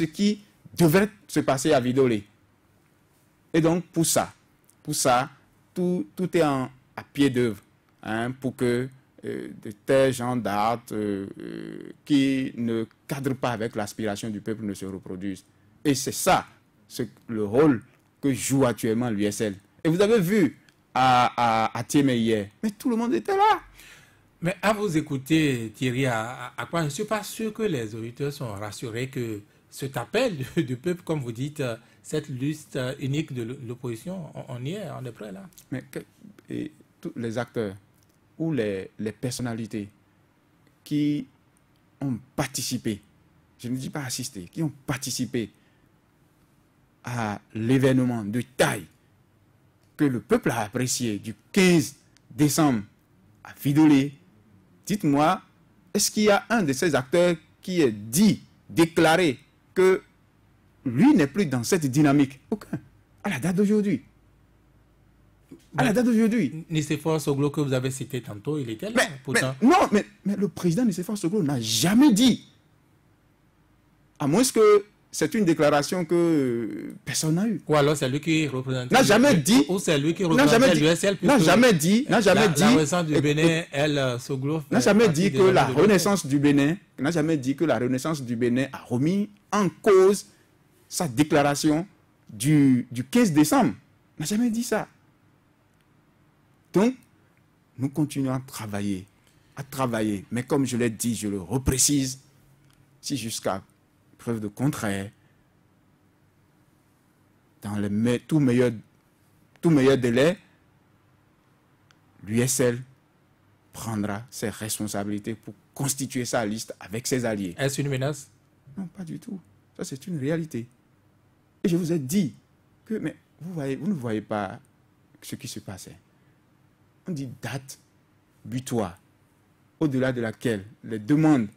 qui devrait se passer à Vidolé. Et donc, pour ça, tout est à pied d'œuvre, pour que de tels gens d'actes qui ne cadrent pas avec l'aspiration du peuple ne se reproduisent. Et c'est ça, le rôle que joue actuellement l'USL. Et vous avez vu à Thiémé hier, mais tout le monde était là. Mais à vous écouter, Thierry, à quoi je ne suis pas sûr que les auditeurs sont rassurés que cet appel du peuple, comme vous dites, cette liste unique de l'opposition, on y est, on est prêt là. Mais tous les acteurs ou les personnalités qui ont participé, je ne dis pas assisté, qui ont participé à l'événement de taille que le peuple a apprécié du 15 décembre à Vidolé, dites-moi, est-ce qu'il y a un de ces acteurs qui est déclaré que lui n'est plus dans cette dynamique? Aucun. À la date d'aujourd'hui. Nicéphore Soglo que vous avez cité tantôt, il était là. Mais le président Nicéphore Soglo n'a jamais dit. À moins que c'est une déclaration que personne n'a eue. Ou alors c'est lui qui représente. N'a jamais dit. Ou c'est lui qui représente l'USL. N'a jamais dit. La Renaissance du Bénin, Soglo. N'a jamais dit que la Renaissance du Bénin. N'a jamais dit que la Renaissance du Bénin a remis en cause sa déclaration du 15 décembre. N'a jamais dit ça. Donc, nous continuons à travailler. Mais comme je l'ai dit, je le reprécise, si jusqu'à preuve de contraire, dans le tout meilleur délai, l'USL prendra ses responsabilités pour constituer sa liste avec ses alliés. Est-ce une menace? Non, pas du tout. Ça, c'est une réalité. Et je vous ai dit que, mais vous ne voyez pas ce qui se passait. On dit date butoir, au-delà de laquelle les demandes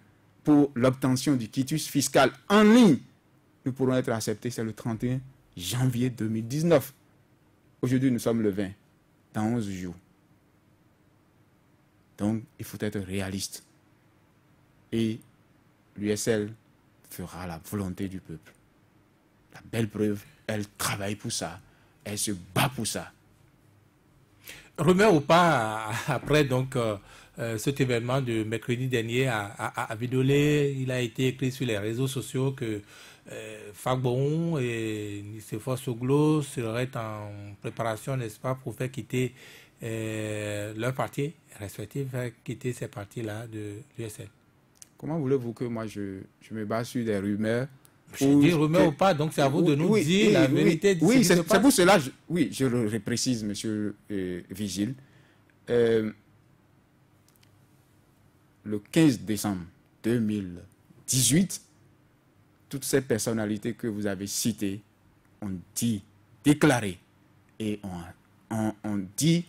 pour l'obtention du quitus fiscal en ligne ne pourront être acceptées. C'est le 31 janvier 2019. Aujourd'hui, nous sommes le 20, dans 11 jours. Donc, il faut être réaliste. Et l'USL fera la volonté du peuple. La belle preuve, elle travaille pour ça. Elle se bat pour ça. Rumeur ou pas, après donc cet événement de mercredi dernier à Vidolé, il a été écrit sur les réseaux sociaux que Fagbon et Nicéphore Soglo seraient en préparation, n'est-ce pas, pour faire quitter leur parti respectif, faire quitter ces partis-là de l'USL. Comment voulez-vous que moi je me base sur des rumeurs Je dis rumeur ou pas, donc c'est à vous de nous dire la vérité. Oui, c'est pour cela, je le précise, monsieur Vigile. Le 15 décembre 2018, toutes ces personnalités que vous avez citées ont dit, déclaré et ont dit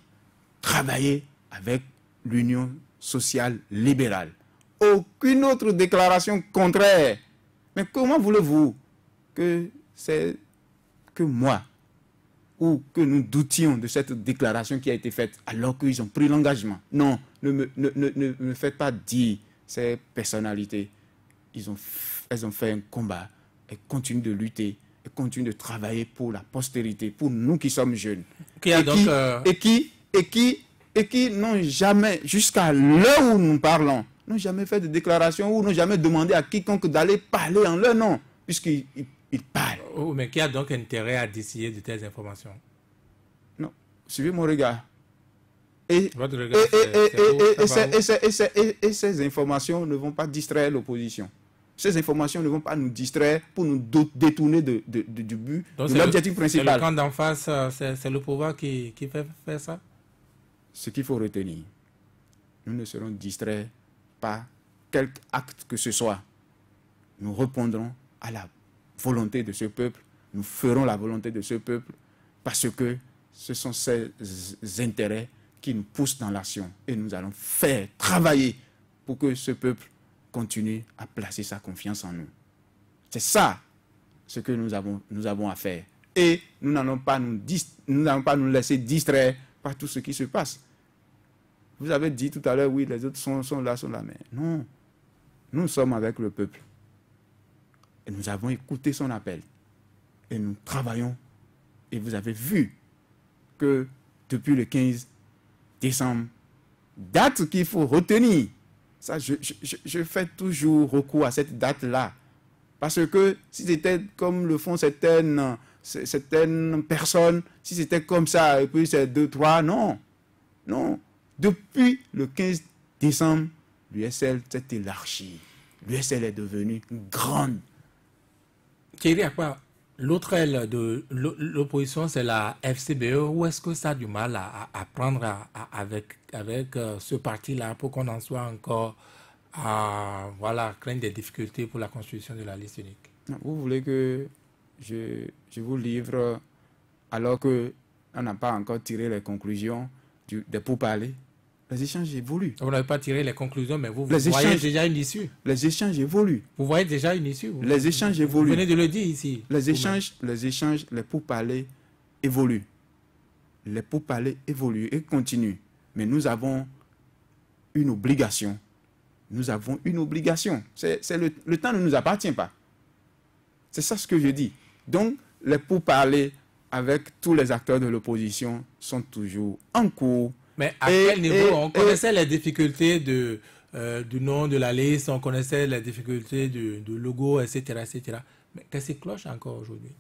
travailler avec l'Union sociale libérale. Aucune autre déclaration contraire. Mais comment voulez-vous que moi, ou que nous doutions de cette déclaration qui a été faite alors qu'ils ont pris l'engagement? Non, ne me faites pas dire ces personnalités. Elles ont fait un combat, elles continuent de lutter, elles continuent de travailler pour la postérité, pour nous qui sommes jeunes. Et qui n'ont jamais, jusqu'à l'heure où nous parlons, n'ont jamais fait de déclaration ou n'ont jamais demandé à quiconque d'aller parler en leur nom, puisqu'ils parlent. Oh, mais qui a donc intérêt à distiller de telles informations? Non, suivez mon regard. Et ces informations ne vont pas distraire l'opposition. Ces informations ne vont pas nous distraire pour nous détourner du but, de l'objectif principal. C'est le camp d'en face, c'est le pouvoir qui fait faire ça? Ce qu'il faut retenir, nous ne serons distraits par quelque acte que ce soit. Nous répondrons à la volonté de ce peuple, nous ferons la volonté de ce peuple, parce que ce sont ces intérêts qui nous poussent dans l'action. Et nous allons faire, travailler pour que ce peuple continue à placer sa confiance en nous. C'est ça ce que nous avons à faire. Et nous n'allons pas nous laisser distraire par tout ce qui se passe. Vous avez dit tout à l'heure, oui, les autres sont là, mais non. Nous sommes avec le peuple. Et nous avons écouté son appel. Et nous travaillons. Et vous avez vu que depuis le 15 décembre, date qu'il faut retenir. Ça, je fais toujours recours à cette date-là. Parce que si c'était comme le font certaines personnes, si c'était comme ça, et puis c'est 2, 3, non. Non. Depuis le 15 décembre, l'USL s'est élargi. L'USL est devenue grande. Thierry, à quoi l'autre aile de l'opposition, c'est la FCBE. Où est-ce que ça a du mal à prendre avec ce parti-là pour qu'on en soit encore à craindre des difficultés pour la constitution de la liste unique? Vous voulez que je vous livre alors qu'on n'a pas encore tiré les conclusions des pourparlers? Les échanges évoluent. Vous n'avez pas tiré les conclusions, mais vous voyez déjà une issue. Les échanges évoluent. Vous voyez déjà une issue. Les échanges évoluent. Vous venez de le dire ici. Les échanges, les pourparlers évoluent. Les pourparlers évoluent et continuent. Mais nous avons une obligation. Nous avons une obligation. Le temps ne nous appartient pas. C'est ça ce que je dis. Donc, les pourparlers avec tous les acteurs de l'opposition sont toujours en cours. Mais à quel niveau? On connaissait les difficultés du nom de la liste, on connaissait les difficultés du logo, etc., etc. Mais qu'est-ce qui cloche encore aujourd'hui?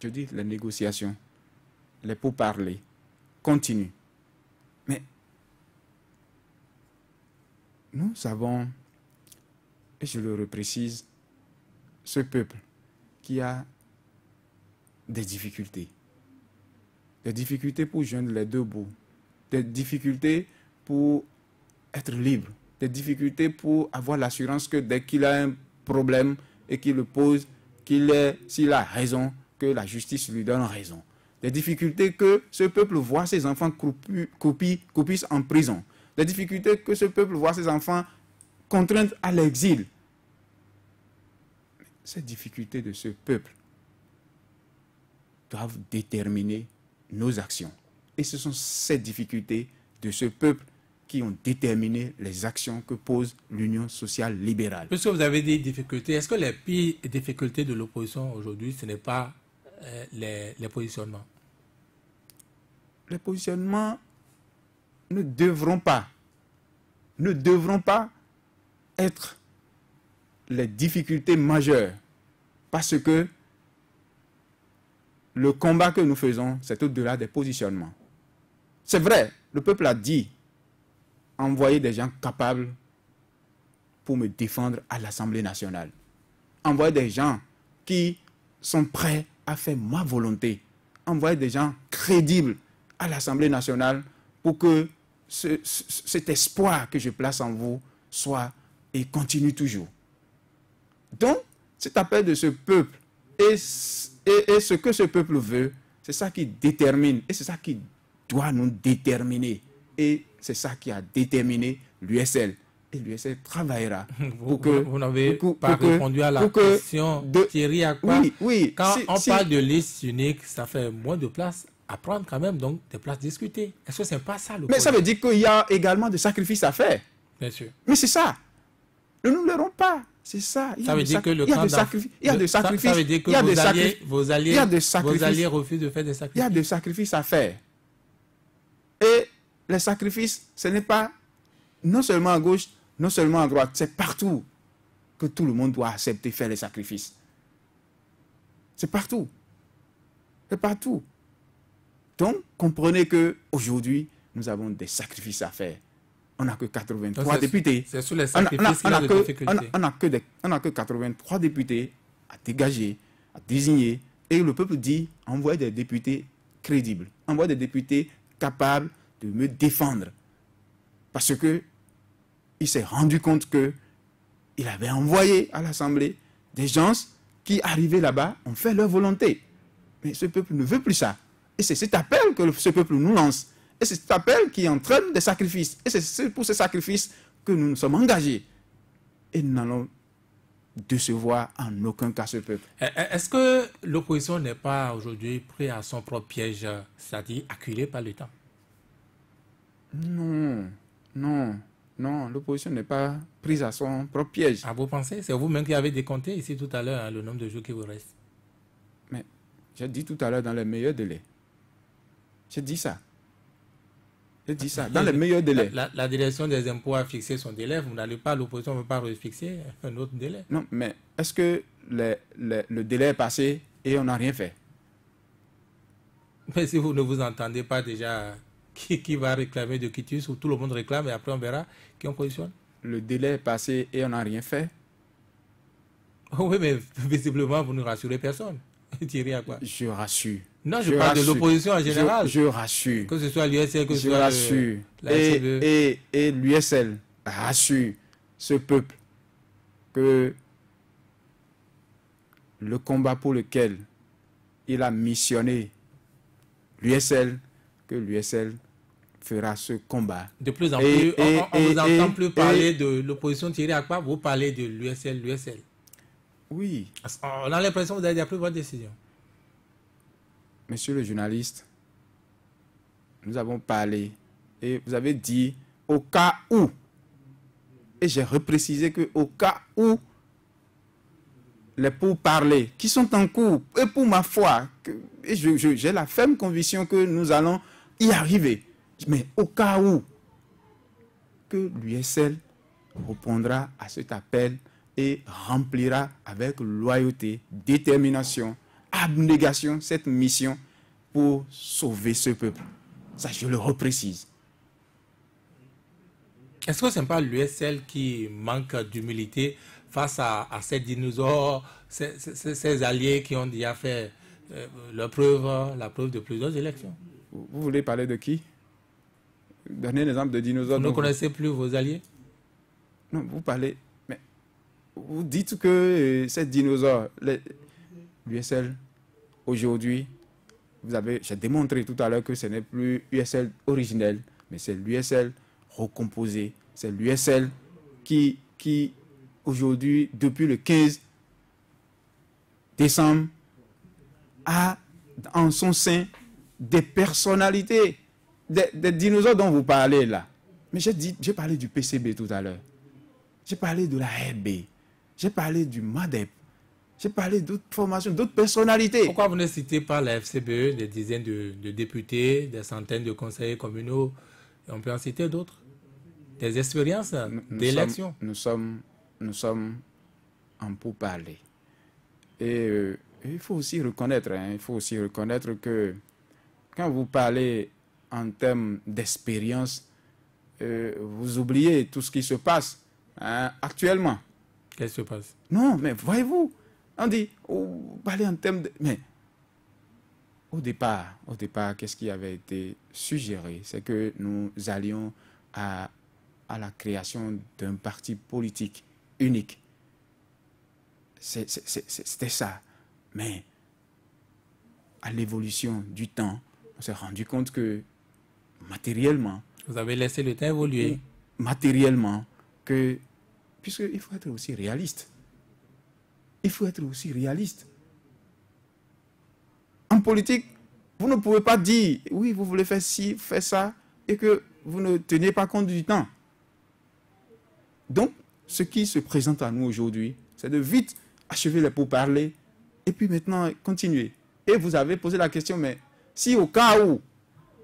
Je dis les négociations, les pourparlers continuent. Mais nous savons, et je le reprécise, ce peuple qui a des difficultés. Des difficultés pour joindre les deux bouts, des difficultés pour être libre, des difficultés pour avoir l'assurance que dès qu'il a un problème et qu'il le pose, s'il a raison, que la justice lui donne raison. Des difficultés que ce peuple voit ses enfants croupissent en prison. Des difficultés que ce peuple voit ses enfants contraints à l'exil. Ces difficultés de ce peuple doivent déterminer nos actions. Et ce sont ces difficultés de ce peuple qui ont déterminé les actions que pose l'Union sociale libérale. Puisque vous avez dit difficultés, est-ce que les pires difficultés de l'opposition aujourd'hui, ce n'est pas les positionnements? Les positionnements ne devront pas être les difficultés majeures, parce que le combat que nous faisons, c'est au-delà des positionnements. C'est vrai, le peuple a dit envoyer des gens capables pour me défendre à l'Assemblée nationale. envoyer des gens qui sont prêts à faire ma volonté, envoyer des gens crédibles à l'Assemblée nationale pour que cet espoir que je place en vous soit et continue toujours. Donc, cet appel de ce peuple et ce que ce peuple veut, c'est ça qui détermine et c'est ça qui doit nous déterminer. Et c'est ça qui a déterminé l'USL. Et l'USL travaillera pour que... Vous n'avez pas répondu à la question de Thierry Akpa. Oui. Quand on parle de liste unique, ça fait moins de place à prendre quand même, donc des places discutées. Est-ce que ce n'est pas ça le Mais ça veut dire qu'il y a également des sacrifices à faire. Bien sûr. Mais c'est ça. Ne nous leurrons pas. C'est ça. Ça veut dire que le il y a des sacrifices. Il y a des sacrifices. Ça veut dire que vos alliés refusent de faire des sacrifices. Il y a des sacrifices à faire. Et les sacrifices, ce n'est pas non seulement à gauche, non seulement à droite, c'est partout que tout le monde doit accepter faire les sacrifices. C'est partout. C'est partout. Donc, comprenez qu'aujourd'hui, nous avons des sacrifices à faire. On n'a que 83 députés. C'est sur les sacrifices qu'il y a de difficultés. On n'a que 83 députés à dégager, à désigner. Et le peuple dit, envoyez des députés crédibles. Envoyez des députés capables de me défendre. Parce que il s'est rendu compte qu'il avait envoyé à l'Assemblée des gens qui, arrivés là-bas, ont fait leur volonté. Mais ce peuple ne veut plus ça. Et c'est cet appel que ce peuple nous lance. Et c'est cet appel qui entraîne des sacrifices. Et c'est pour ces sacrifices que nous nous sommes engagés. Et nous n'allons décevoir en aucun cas ce peuple. Est-ce que l'opposition n'est pas aujourd'hui prise à son propre piège, c'est-à-dire acculée par le temps? Non, l'opposition n'est pas prise à son propre piège. Ah, vous pensez? C'est vous-même qui avez décompté ici tout à l'heure le nombre de jours qui vous reste. Mais j'ai dit tout à l'heure dans les meilleurs délais. J'ai dit ça. Dans les meilleurs délais. La direction des impôts a fixé son délai. Vous n'allez pas, l'opposition ne veut pas refixer un autre délai. Non, mais est-ce que le délai est passé et on n'a rien fait? Mais si vous ne vous entendez pas déjà, qui va réclamer de quitus ou tout le monde réclame et après on verra qui on positionne? Le délai est passé et on n'a rien fait. Oui, mais visiblement, vous ne rassurez personne. Thierry Akpa. Je rassure. Non, je parle de l'opposition en général. Je rassure. Que ce soit l'USL, que ce soit la FCBE. Et l'USL rassure ce peuple que le combat pour lequel il a missionné l'USL, que l'USL fera ce combat. De plus en plus, on ne vous entend plus parler de l'opposition Thierry Akpa, vous parlez de l'USL. Oui. On a l'impression que vous avez déjà pris votre décision. Monsieur le journaliste, nous avons parlé et vous avez dit au cas où. Et j'ai reprécisé que au cas où les pourparlers qui sont en cours, et pour ma foi, j'ai la ferme conviction que nous allons y arriver. Mais au cas où que l'USL répondra à cet appel et remplira avec loyauté, détermination, abnégation cette mission pour sauver ce peuple. Ça, je le reprécise. Est-ce que ce n'est pas l'USL qui manque d'humilité face à ces dinosaures, ces alliés qui ont déjà fait la preuve de plusieurs élections? Vous voulez parler de qui? Donnez un exemple de dinosaures. Vous ne connaissez plus vos alliés? Non, vous parlez... Mais vous dites que ces dinosaures, l'USL, aujourd'hui, j'ai démontré tout à l'heure que ce n'est plus l'USL originel, mais c'est l'USL recomposé. C'est l'USL qui aujourd'hui, depuis le 15 décembre, a en son sein des personnalités, des dinosaures dont vous parlez là. Mais j'ai parlé du PCB tout à l'heure. J'ai parlé de la RB. J'ai parlé du MADEP. J'ai parlé d'autres formations, d'autres personnalités. Pourquoi vous ne citez pas la FCBE, des dizaines de députés, des centaines de conseillers communaux, et on peut en citer d'autres? Des expériences d'élection. Nous sommes en pourparlers. Et il faut aussi reconnaître, que quand vous parlez en termes d'expérience, vous oubliez tout ce qui se passe actuellement. Qu'est-ce qui se passe? Non, mais voyez-vous, on dit, parler en termes de... Mais au départ, qu'est-ce qui avait été suggéré? C'est que nous allions à la création d'un parti politique unique. C'était ça. Mais à l'évolution du temps, on s'est rendu compte que matériellement... Vous avez laissé le temps évoluer. Matériellement, puisqu'il faut être aussi réaliste. Il faut être aussi réaliste. En politique, vous ne pouvez pas dire, oui, vous voulez faire ci, faire ça, et que vous ne tenez pas compte du temps. Donc, ce qui se présente à nous aujourd'hui, c'est de vite achever les pourparlers, et puis maintenant, continuer. Et vous avez posé la question, mais si au cas où,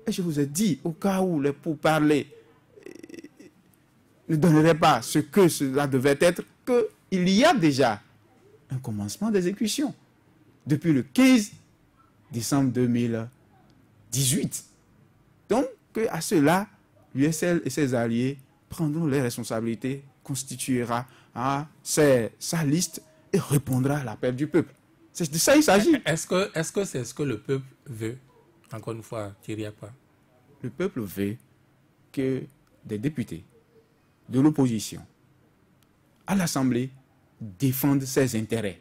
et je vous ai dit, au cas où les pourparlers ne donneraient pas ce que cela devait être, qu'il y a déjà un commencement d'exécution depuis le 15 décembre 2018. Donc, à cela, l'USL et ses alliés prendront les responsabilités, constituera sa liste et répondra à l'appel du peuple. C'est de ça qu'il s'agit. Est-ce que c'est ce que le peuple veut? Encore une fois, Thierry Apa. Le peuple veut que des députés de l'opposition à l'Assemblée défendent ses intérêts.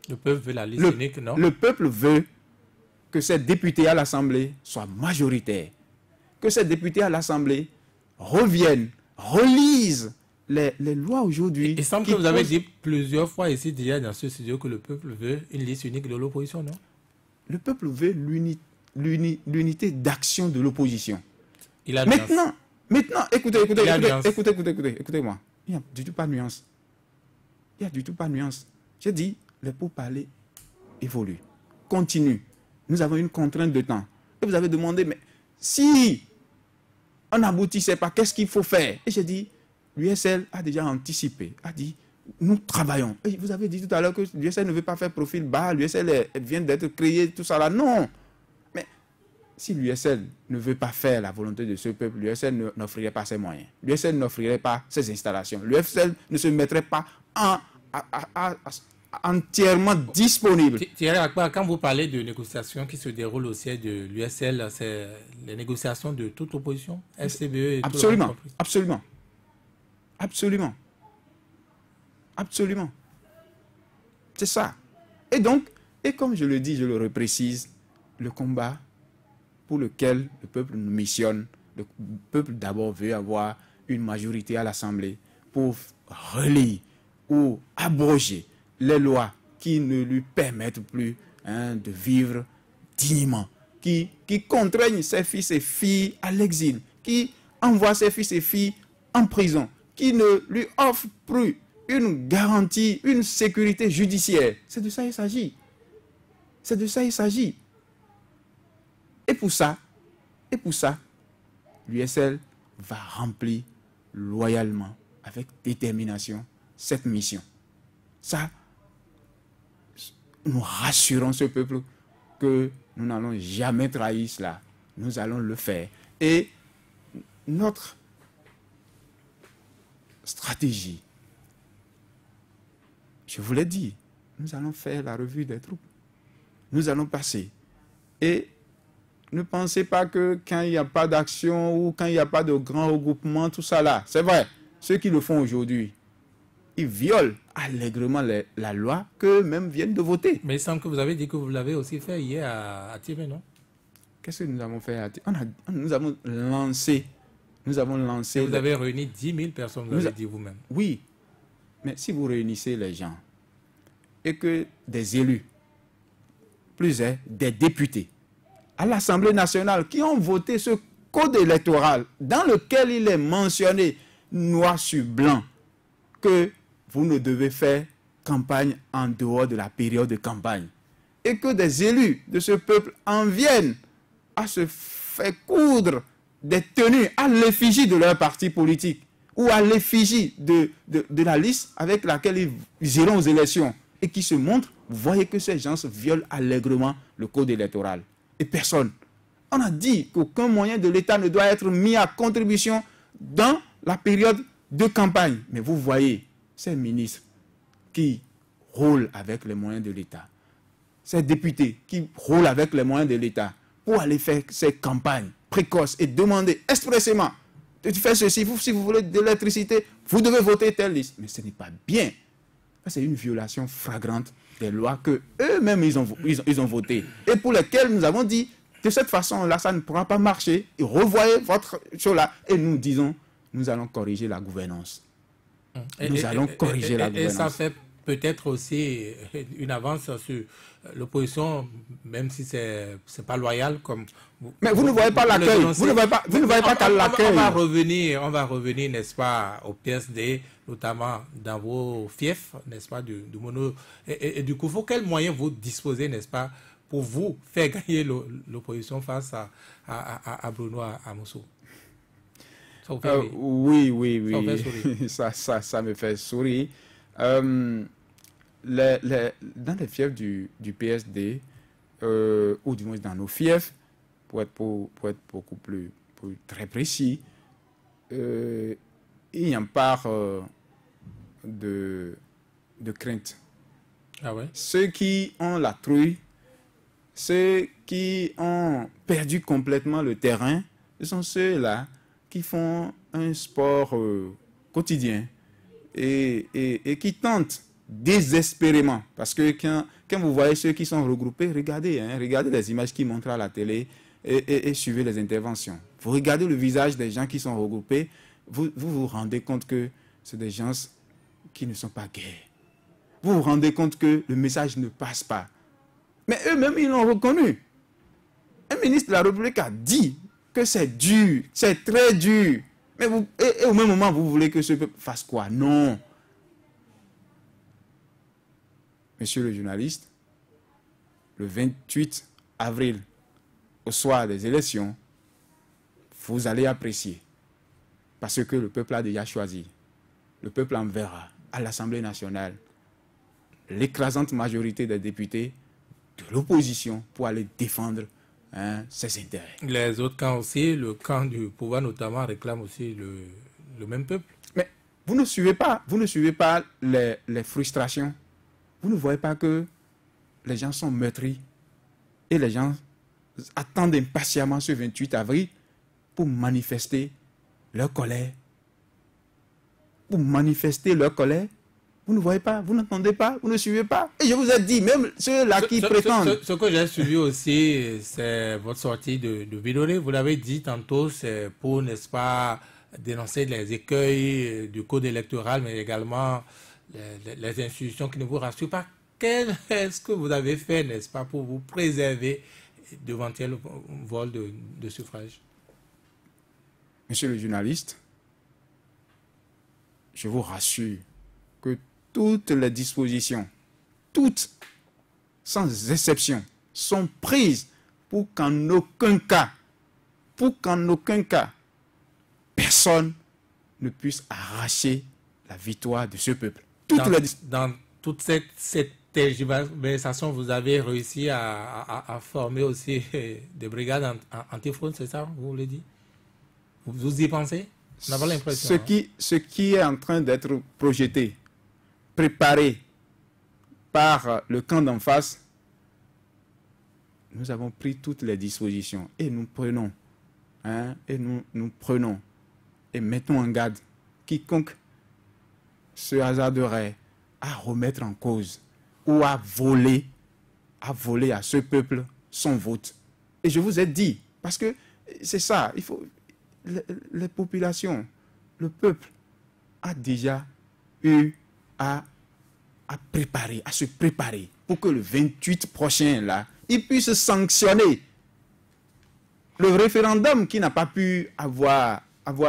Le peuple veut la liste unique, non? Le peuple veut que ces députés à l'Assemblée soient majoritaires. Que ces députés à l'Assemblée reviennent, relisent les lois aujourd'hui. Il semble que vous avez dit plusieurs fois ici déjà dans ce studio que le peuple veut une liste unique de l'opposition, non? Le peuple veut l'unité d'action de l'opposition. Maintenant, écoutez-moi. Il n'y a du tout pas de nuance. Il n'y a du tout pas de nuance. J'ai dit, les pourparlers évoluent, continuent. Nous avons une contrainte de temps. Et vous avez demandé, mais si on n'aboutissait pas, qu'est-ce qu'il faut faire? Et j'ai dit, l'USL a déjà anticipé, a dit, nous travaillons. Et vous avez dit tout à l'heure que l'USL ne veut pas faire profil bas, l'USL vient d'être créé, tout ça là. Non. Mais si l'USL ne veut pas faire la volonté de ce peuple, l'USL n'offrirait pas ses moyens. L'USL n'offrirait pas ses installations. L'USL ne se mettrait pas entièrement disponible. Thierry Akpa, quand vous parlez de négociations qui se déroulent au siège de l'USL, c'est les négociations de toute opposition, FCBE et absolument, absolument. C'est ça. Et donc, et comme je le dis, je le reprécise, le combat pour lequel le peuple nous missionne, le peuple d'abord veut avoir une majorité à l'Assemblée pour relire ou abroger les lois qui ne lui permettent plus de vivre dignement, qui contraignent ses fils et filles à l'exil, qui envoient ses fils et filles en prison, qui ne lui offrent plus une garantie, une sécurité judiciaire. C'est de ça qu'il s'agit. C'est de ça qu'il s'agit. Et pour ça, l'USL va remplir loyalement, avec détermination, cette mission. Ça, nous rassurons ce peuple que nous n'allons jamais trahir cela. Nous allons le faire. Et notre stratégie, je vous l'ai dit, nous allons faire la revue des troupes. Nous allons passer. Et ne pensez pas que quand il n'y a pas d'action ou quand il n'y a pas de grand regroupement, tout ça là, c'est vrai, ceux qui le font aujourd'hui, ils violent allègrement la loi qu'eux-mêmes viennent de voter. Mais il semble que vous avez dit que vous l'avez aussi fait hier à Tiré, non? Qu'est-ce que nous avons fait à Tiré? Nous avons lancé. Vous avez réuni 10 000 personnes, vous avez dit vous-même. Oui, mais si vous réunissez les gens et que des élus, des députés, à l'Assemblée nationale qui ont voté ce code électoral dans lequel il est mentionné noir sur blanc que vous ne devez faire campagne en dehors de la période de campagne et que des élus de ce peuple en viennent à se faire coudre des tenues à l'effigie de leur parti politique ou à l'effigie de la liste avec laquelle ils iront aux élections et qui se montrent, vous voyez que ces gens violent allègrement le code électoral. Et personne. On a dit qu'aucun moyen de l'État ne doit être mis à contribution dans la période de campagne. Mais vous voyez, ces ministres qui roulent avec les moyens de l'État, ces députés qui roulent avec les moyens de l'État pour aller faire ces campagnes précoces et demander expressément de faire ceci, si vous voulez de l'électricité, vous devez voter telle liste. Mais ce n'est pas bien. C'est une violation flagrante des lois que eux-mêmes ils ont votées et pour lesquelles nous avons dit de cette façon-là, ça ne pourra pas marcher. Et revoyez votre chose-là et nous disons, nous allons corriger la gouvernance. Nous allons corriger la gouvernance. Et ça fait peut-être aussi une avance sur l'opposition, même si c'est pas loyal comme. Mais vous ne voyez pas l'accueil. Vous ne voyez pas qu'à l'accueil. On va revenir, n'est-ce pas, au PSD, notamment dans vos fiefs, n'est-ce pas, du mono. Et du coup, quels moyens vous disposez, n'est-ce pas, pour vous faire gagner l'opposition face à Bruno Amousseau? Oui. Ça me fait sourire. Dans les fiefs du PSD, ou du moins dans nos fiefs, pour être beaucoup plus très précis, il y a une part de crainte. Ah ouais? Ceux qui ont la trouille, ceux qui ont perdu complètement le terrain, ce sont ceux-là qui font un sport quotidien et qui tentent désespérément. Parce que quand vous voyez ceux qui sont regroupés, regardez les images qui montrent à la télé et suivez les interventions. Vous regardez le visage des gens qui sont regroupés, vous rendez compte que c'est des gens qui ne sont pas gais. Vous vous rendez compte que le message ne passe pas. Mais eux-mêmes, ils l'ont reconnu. Un ministre de la République a dit que c'est dur, c'est très dur. Mais et au même moment, vous voulez que ce peuple fasse quoi? Non. Monsieur le journaliste, le 28 avril, au soir des élections, vous allez apprécier. Parce que le peuple a déjà choisi. Le peuple enverra à l'Assemblée nationale l'écrasante majorité des députés de l'opposition pour aller défendre ses intérêts. Les autres camps aussi, le camp du pouvoir notamment, réclame aussi le même peuple. Mais vous ne suivez pas les frustrations. Vous ne voyez pas que les gens sont meurtris et les gens attendent impatiemment ce 28 avril pour manifester leur colère. Pour manifester leur colère. Vous ne voyez pas, vous n'entendez pas, vous ne suivez pas. Et je vous ai dit, même ceux-là qui prétendent... Ce que j'ai suivi aussi, c'est votre sortie de Vidoré. Vous l'avez dit tantôt, c'est pour, n'est-ce pas, dénoncer les écueils du code électoral, mais également les institutions qui ne vous rassurent pas. Qu'est-ce que vous avez fait, n'est-ce pas, pour vous préserver d'éventuels vols de suffrage? Monsieur le journaliste, je vous rassure que toutes les dispositions, toutes, sans exception, sont prises pour qu'en aucun cas, personne ne puisse arracher la victoire de ce peuple. Dans toute cette tergiversation, vous avez réussi à former aussi des brigades antifraude, c'est ça, vous le dites? Vous y pensez? On n'a pas l'impression. Ce qui est en train d'être projeté, préparé par le camp d'en face, nous avons pris toutes les dispositions et nous prenons, et mettons en garde quiconque se hasarderait à remettre en cause ou à voler à ce peuple son vote. Et je vous ai dit, parce que c'est ça, il faut... Les populations, le peuple a déjà eu à se préparer pour que le 28 prochain, là, il puisse sanctionner le référendum qui n'a pas pu avoir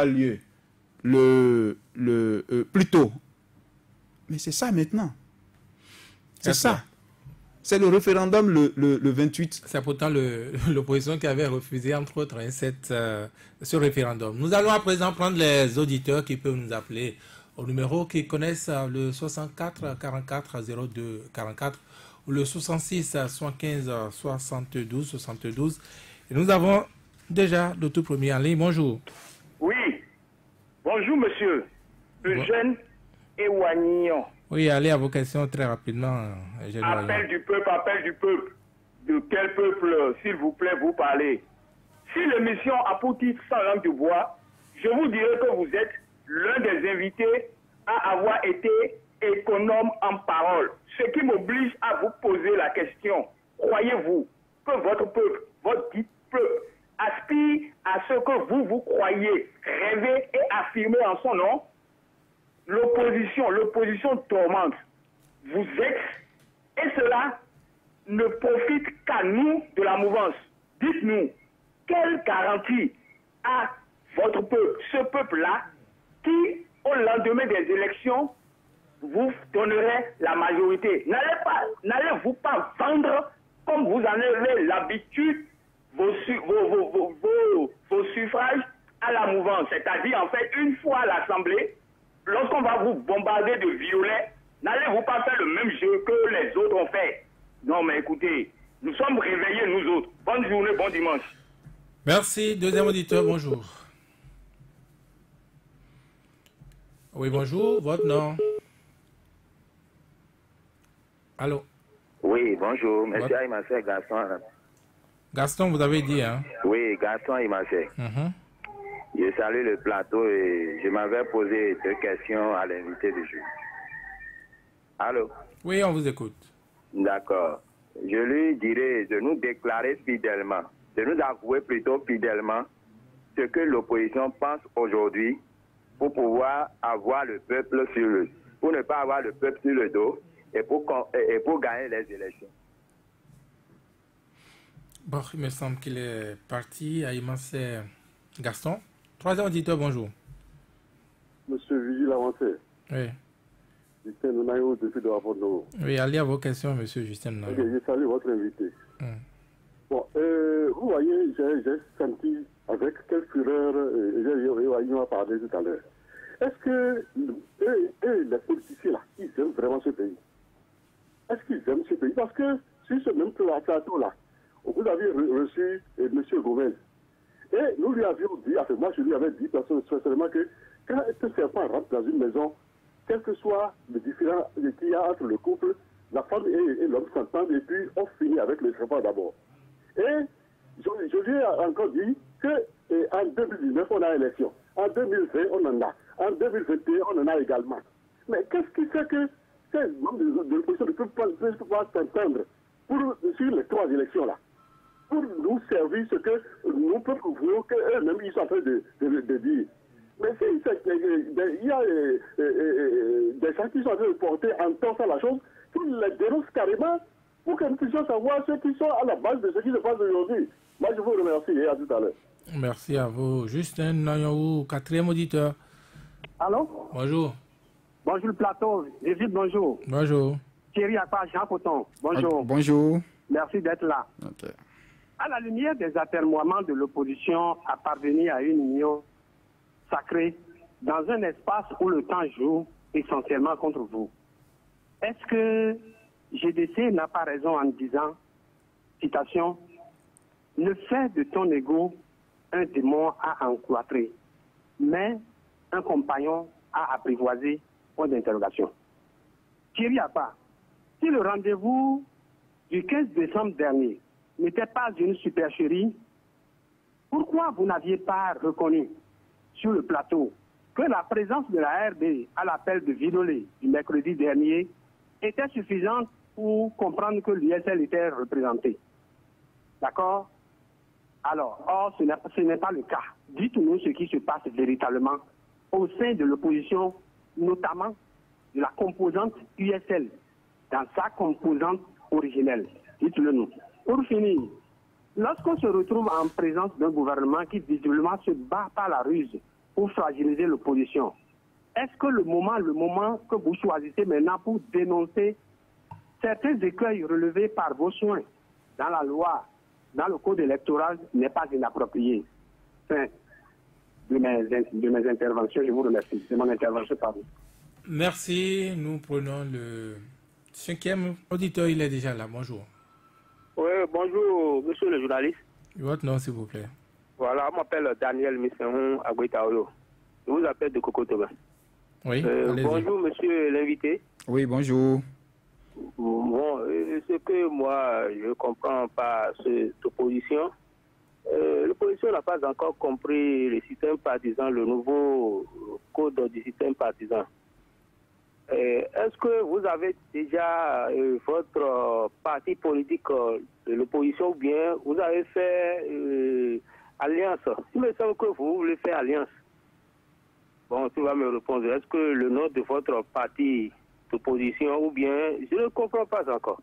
lieu plus tôt. Mais c'est ça maintenant. C'est ça. C'est le référendum le 28. C'est pourtant l'opposition qui avait refusé, entre autres, ce référendum. Nous allons à présent prendre les auditeurs qui peuvent nous appeler au numéro qui connaissent le 64 44 02 44 ou le 66 75 72 72. Et nous avons déjà le tout premier en ligne. Bonjour. Oui. Bonjour, monsieur. Eugène Ewagnon. Oui, allez à vos questions très rapidement. Appel du peuple, appel du peuple. De quel peuple, s'il vous plaît, vous parlez? Si l'émission a pour titre Sans langue de bois, je vous dirais que vous êtes l'un des invités à avoir été économe en parole. Ce qui m'oblige à vous poser la question. Croyez-vous que votre peuple, votre dit peuple, aspire à ce que vous croyez, rêvez et affirmez en son nom? L'opposition tourmente. Vous êtes, et cela ne profite qu'à nous de la mouvance. Dites-nous, quelle garantie a votre peuple, ce peuple-là, qui, au lendemain des élections, vous donnerait la majorité? N'allez-vous pas vendre, comme vous en avez l'habitude, vos suffrages à la mouvance? C'est-à-dire, en fait, une fois à l'Assemblée, lorsqu'on va vous bombarder de violets, n'allez-vous pas faire le même jeu que les autres ont fait? Non, mais écoutez, nous sommes réveillés, nous autres. Bonne journée, bon dimanche. Merci. Deuxième auditeur, bonjour. Oui, bonjour. Votre nom? Allô? Oui, bonjour. Monsieur Aïmassé, Gaston. Gaston, vous avez dit, hein? Oui, Gaston Aïmassé. Je salue le plateau et je m'avais posé 2 questions à l'invité du jour. Allô? Oui, on vous écoute. D'accord. Je lui dirais de nous déclarer fidèlement, de nous avouer plutôt fidèlement ce que l'opposition pense aujourd'hui pour pouvoir avoir le peuple pour ne pas avoir le peuple sur le dos et pour gagner les élections. Bon, il me semble qu'il est parti. Aïmassé Gaston. Troisième auditeur, bonjour. Monsieur Vigile Avancé. Oui. Justin Nonayo, depuis de Rapondo. Oui, allez à vos questions, monsieur Justin Nonayo. Ok, je salue votre invité. Bon, vous voyez, j'ai senti avec quelle fureur, il m'a parlé tout à l'heure. Est-ce que les politiciens là, ils aiment vraiment ce pays? Est-ce qu'ils aiment ce pays? Parce que sur ce même plateau-là, vous avez reçu M. Gomez. Et nous lui avions dit, moi je lui avais dit personnellement que quand un serpent rentre dans une maison, quel que soit le différend qu'il y a entre le couple, la femme et l'homme s'entendent et puis on finit avec le serpent d'abord. Et je lui ai encore dit qu'en 2019 on a élection, en 2020 on en a, en 2021 on en a également. Mais qu'est-ce qui fait que ces membres de l'opposition ne peuvent pas s'entendre sur les 3 élections-là, pour nous servir ce que nous pouvons voir qu'eux-mêmes ils sont en train de dire. Mais il y a des gens qui sont en train de porter en torse à la chose, qui les dénoncent carrément pour que nous puissions savoir ceux qui sont à la base de ce qui se passe aujourd'hui. Moi, je vous remercie et à tout à l'heure. Merci à vous. Justin Nonayo, 4e auditeur. Allô? Bonjour. Bonjour le plateau. David, bonjour. Bonjour. Thierry Akpa, Jean Coton. Bonjour. Bonjour. Merci d'être là. Okay. À la lumière des atermoiements de l'opposition à parvenir à une union sacrée dans un espace où le temps joue essentiellement contre vous, est-ce que GDC n'a pas raison en disant, citation, « Ne fais de ton ego un démon à encloîtrer, mais un compagnon à apprivoiser », point d'interrogation. Thierry Akpa, si le rendez-vous du 15 décembre dernier n'était pas une supercherie, pourquoi vous n'aviez pas reconnu sur le plateau que la présence de la RD à l'appel de Vidolé du mercredi dernier était suffisante pour comprendre que l'USL était représenté? D'accord? Alors, or, ce n'est pas le cas. Dites-nous ce qui se passe véritablement au sein de l'opposition, notamment de la composante USL, dans sa composante originelle. Dites-le nous. Pour finir, lorsqu'on se retrouve en présence d'un gouvernement qui visiblement se bat par la ruse pour fragiliser l'opposition, est-ce que le moment que vous choisissez maintenant pour dénoncer certains écueils relevés par vos soins dans la loi, dans le code électoral, n'est pas inapproprié? Fin de mes interventions, je vous remercie. De mon intervention, pardon. Merci. Nous prenons le 5e auditeur, il est déjà là. Bonjour. Oui, bonjour, monsieur le journaliste. Votre nom, s'il vous plaît. Voilà, je m'appelle Daniel Misseron Aguitaolo. Je vous appelle de Cocotoba. Oui, bonjour, monsieur l'invité. Oui, bonjour. Bon, ce que moi, je ne comprends pas cette opposition, l'opposition n'a pas encore compris le système partisan, le nouveau code du système partisan. Est-ce que vous avez déjà votre parti politique de l'opposition ou bien vous avez fait alliance? Il me semble que vous voulez faire alliance. Bon, tu vas me répondre. Est-ce que le nom de votre parti d'opposition ou bien... Je ne comprends pas encore.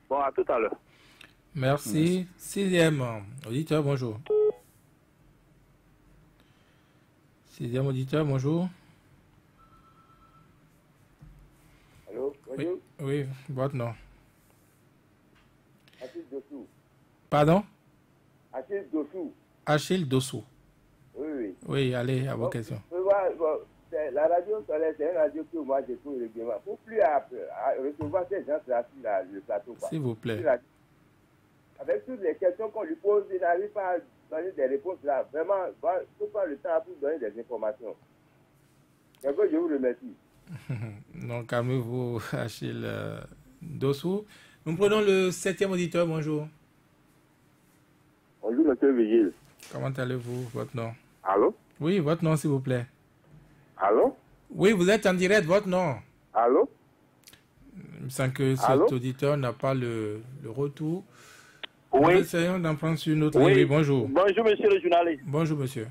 Bon, à tout à l'heure. Merci. Sixième auditeur, bonjour. Sixième auditeur, bonjour. Allô, bonjour. Oui, votre nom. Achille Dossou. Pardon? Achille Dossou. Achille Dossou. Oui, oui. Oui, allez, à vos questions. La radio solaire, c'est une radio que moi j'écoute régulièrement. Il ne faut plus à recevoir ces gens-là sur le plateau. S'il vous plaît. Avec toutes les questions qu'on lui pose, il n'arrive pas à donner des réponses là. Vraiment, il faut prendre le temps pour donner des informations. Donc, je vous remercie. Donc, calmez-vous, Achille Dossou. Nous prenons le septième auditeur, bonjour. Bonjour, monsieur Vigile. Comment allez-vous, votre nom? Allô? Oui, votre nom, s'il vous plaît. Allô? Oui, vous êtes en direct, votre nom. Allô? Il me semble que cet auditeur n'a pas le retour. Oui. Nous essayons d'en prendre sur une autre ligne. Oui, bonjour. Bonjour, monsieur le journaliste. Bonjour, monsieur.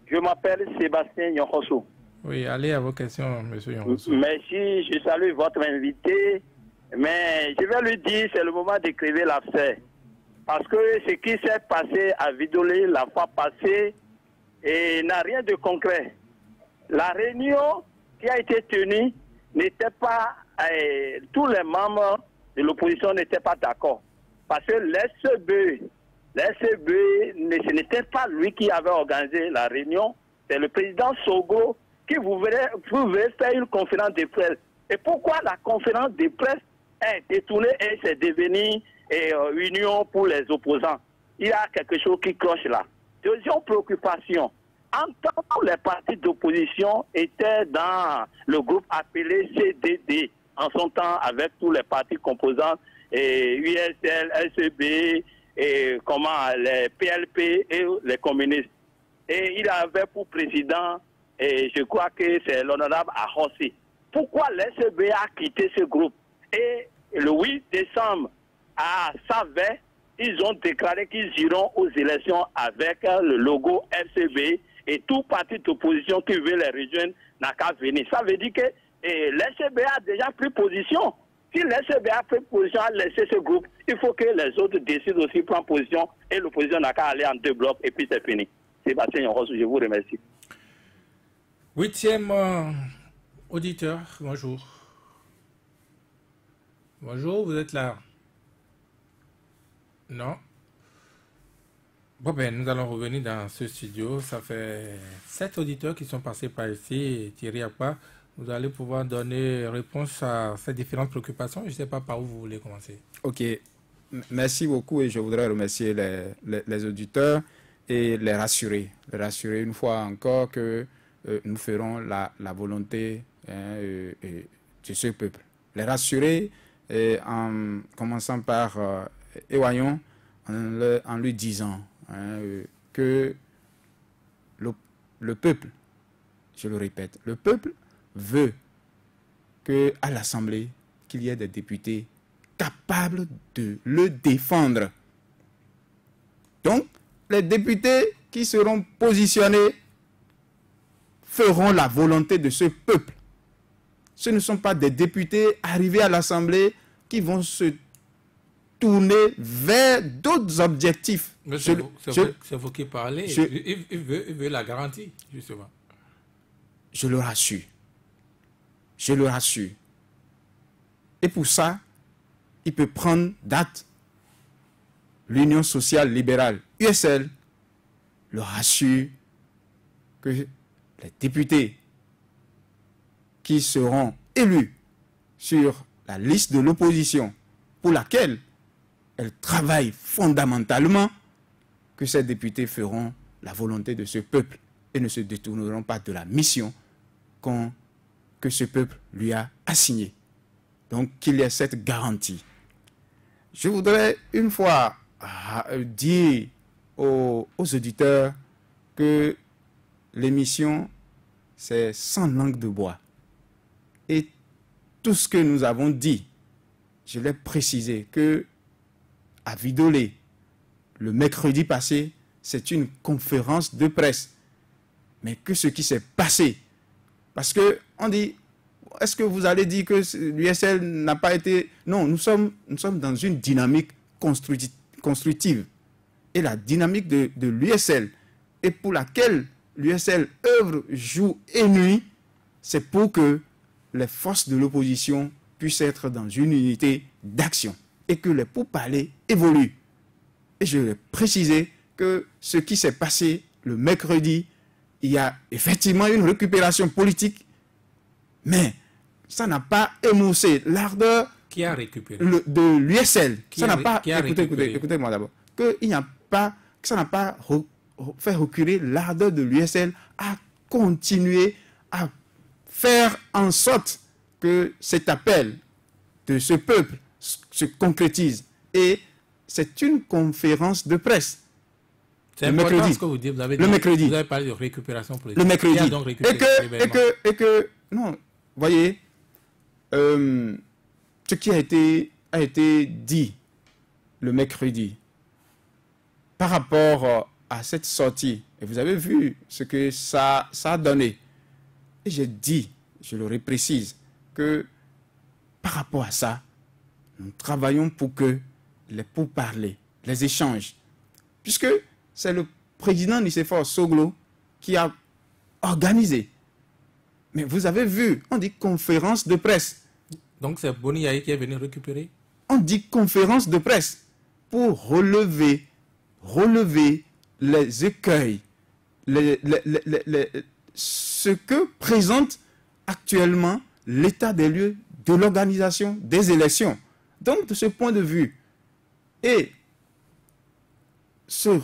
Je m'appelle Sébastien Yonkoso. Oui, allez à vos questions, monsieur Yonkoso. Merci, je salue votre invité. Mais je vais lui dire, c'est le moment de crever l'abcès. Parce que ce qui s'est passé à Vidolé la fois passée n'a rien de concret. La réunion qui a été tenue n'était pas... tous les membres de l'opposition n'étaient pas d'accord. Parce que l'SEB, ce n'était pas lui qui avait organisé la réunion. C'est le président Sogo qui pouvait faire une conférence de presse. Et pourquoi la conférence de presse est détournée et c'est devenu union pour les opposants? Il y a quelque chose qui cloche là. Deuxième préoccupation. En tant que les partis d'opposition étaient dans le groupe appelé CDD, en son temps avec tous les partis composants, USL, SEB, les PLP et les communistes. Et il avait pour président, je crois que c'est l'honorable Ahossi. Pourquoi l'SEB a quitté ce groupe? Et le 8 décembre, à Savet, ils ont déclaré qu'ils iront aux élections avec le logo FCB et tout parti d'opposition qui veut les rejoindre n'a qu'à venir. Ça veut dire que l'FCB a déjà pris position. Si l'FCB a pris position à laisser ce groupe, il faut que les autres décident aussi de prendre position et l'opposition n'a qu'à aller en deux blocs et puis c'est fini. Sébastien Yonros, je vous remercie. Huitième auditeur, bonjour. Bonjour, vous êtes là? Non. Bon ben, nous allons revenir dans ce studio. Ça fait 7 auditeurs qui sont passés par ici. Thierry Akpa, vous allez pouvoir donner réponse à ces différentes préoccupations. Je ne sais pas par où vous voulez commencer. Ok, merci beaucoup et je voudrais remercier les auditeurs et les rassurer. Les rassurer une fois encore que nous ferons la volonté de ce peuple. Les rassurer en commençant par Ewayon, en lui disant que le peuple, je le répète, le peuple veut qu'à l'Assemblée, qu'il y ait des députés capables de le défendre. Donc, les députés qui seront positionnés feront la volonté de ce peuple. Ce ne sont pas des députés arrivés à l'Assemblée qui vont se tourner vers d'autres objectifs. C'est vous qui parlez. Il veut la garantie, justement. Je le rassure. Je le rassure. Et pour ça, il peut prendre date. L'Union sociale libérale, USL, le rassure que les députés qui seront élus sur la liste de l'opposition pour laquelle elle travaille fondamentalement, que ces députés feront la volonté de ce peuple et ne se détourneront pas de la mission qu'on que ce peuple lui a assigné. Donc, qu'il y ait cette garantie. Je voudrais une fois dire aux auditeurs que l'émission, c'est sans langue de bois. Et tout ce que nous avons dit, je l'ai précisé, que à Vidolé, le mercredi passé, c'est une conférence de presse. Mais que ce qui s'est passé, parce qu'on dit, est-ce que vous allez dire que l'USL n'a pas été... Non, nous sommes dans une dynamique constructive. Et la dynamique de l'USL, et pour laquelle l'USL œuvre jour et nuit, c'est pour que les forces de l'opposition puissent être dans une unité d'action et que les pourparlers évoluent. Et je l'ai précisé que ce qui s'est passé le mercredi, il y a effectivement une récupération politique, mais ça n'a pas émoussé l'ardeur qui a récupéré de l'USL. Ça n'a pas... Écoutez-moi d'abord. Ça n'a pas fait reculer l'ardeur de l'USL à continuer à faire en sorte que cet appel de ce peuple se concrétise. Et c'est une conférence de presse. C'est important ce que vous dites. Vous avez dit, le mercredi. Vous avez parlé de récupération politique. Le mercredi. Qui a donc récupéré et que, non, voyez, ce qui a été dit le mercredi par rapport à cette sortie, et vous avez vu ce que ça a donné. Et j'ai dit, je le reprécise, que par rapport à ça, nous travaillons pour que les pourparlers, les échanges, puisque c'est le président Nicéphore Soglo qui a organisé. Mais vous avez vu, on dit conférence de presse. Donc c'est Boni Yahi qui est venu récupérer? On dit conférence de presse pour relever les écueils, ce que présente actuellement l'état des lieux de l'organisation des élections. Donc, de ce point de vue, et se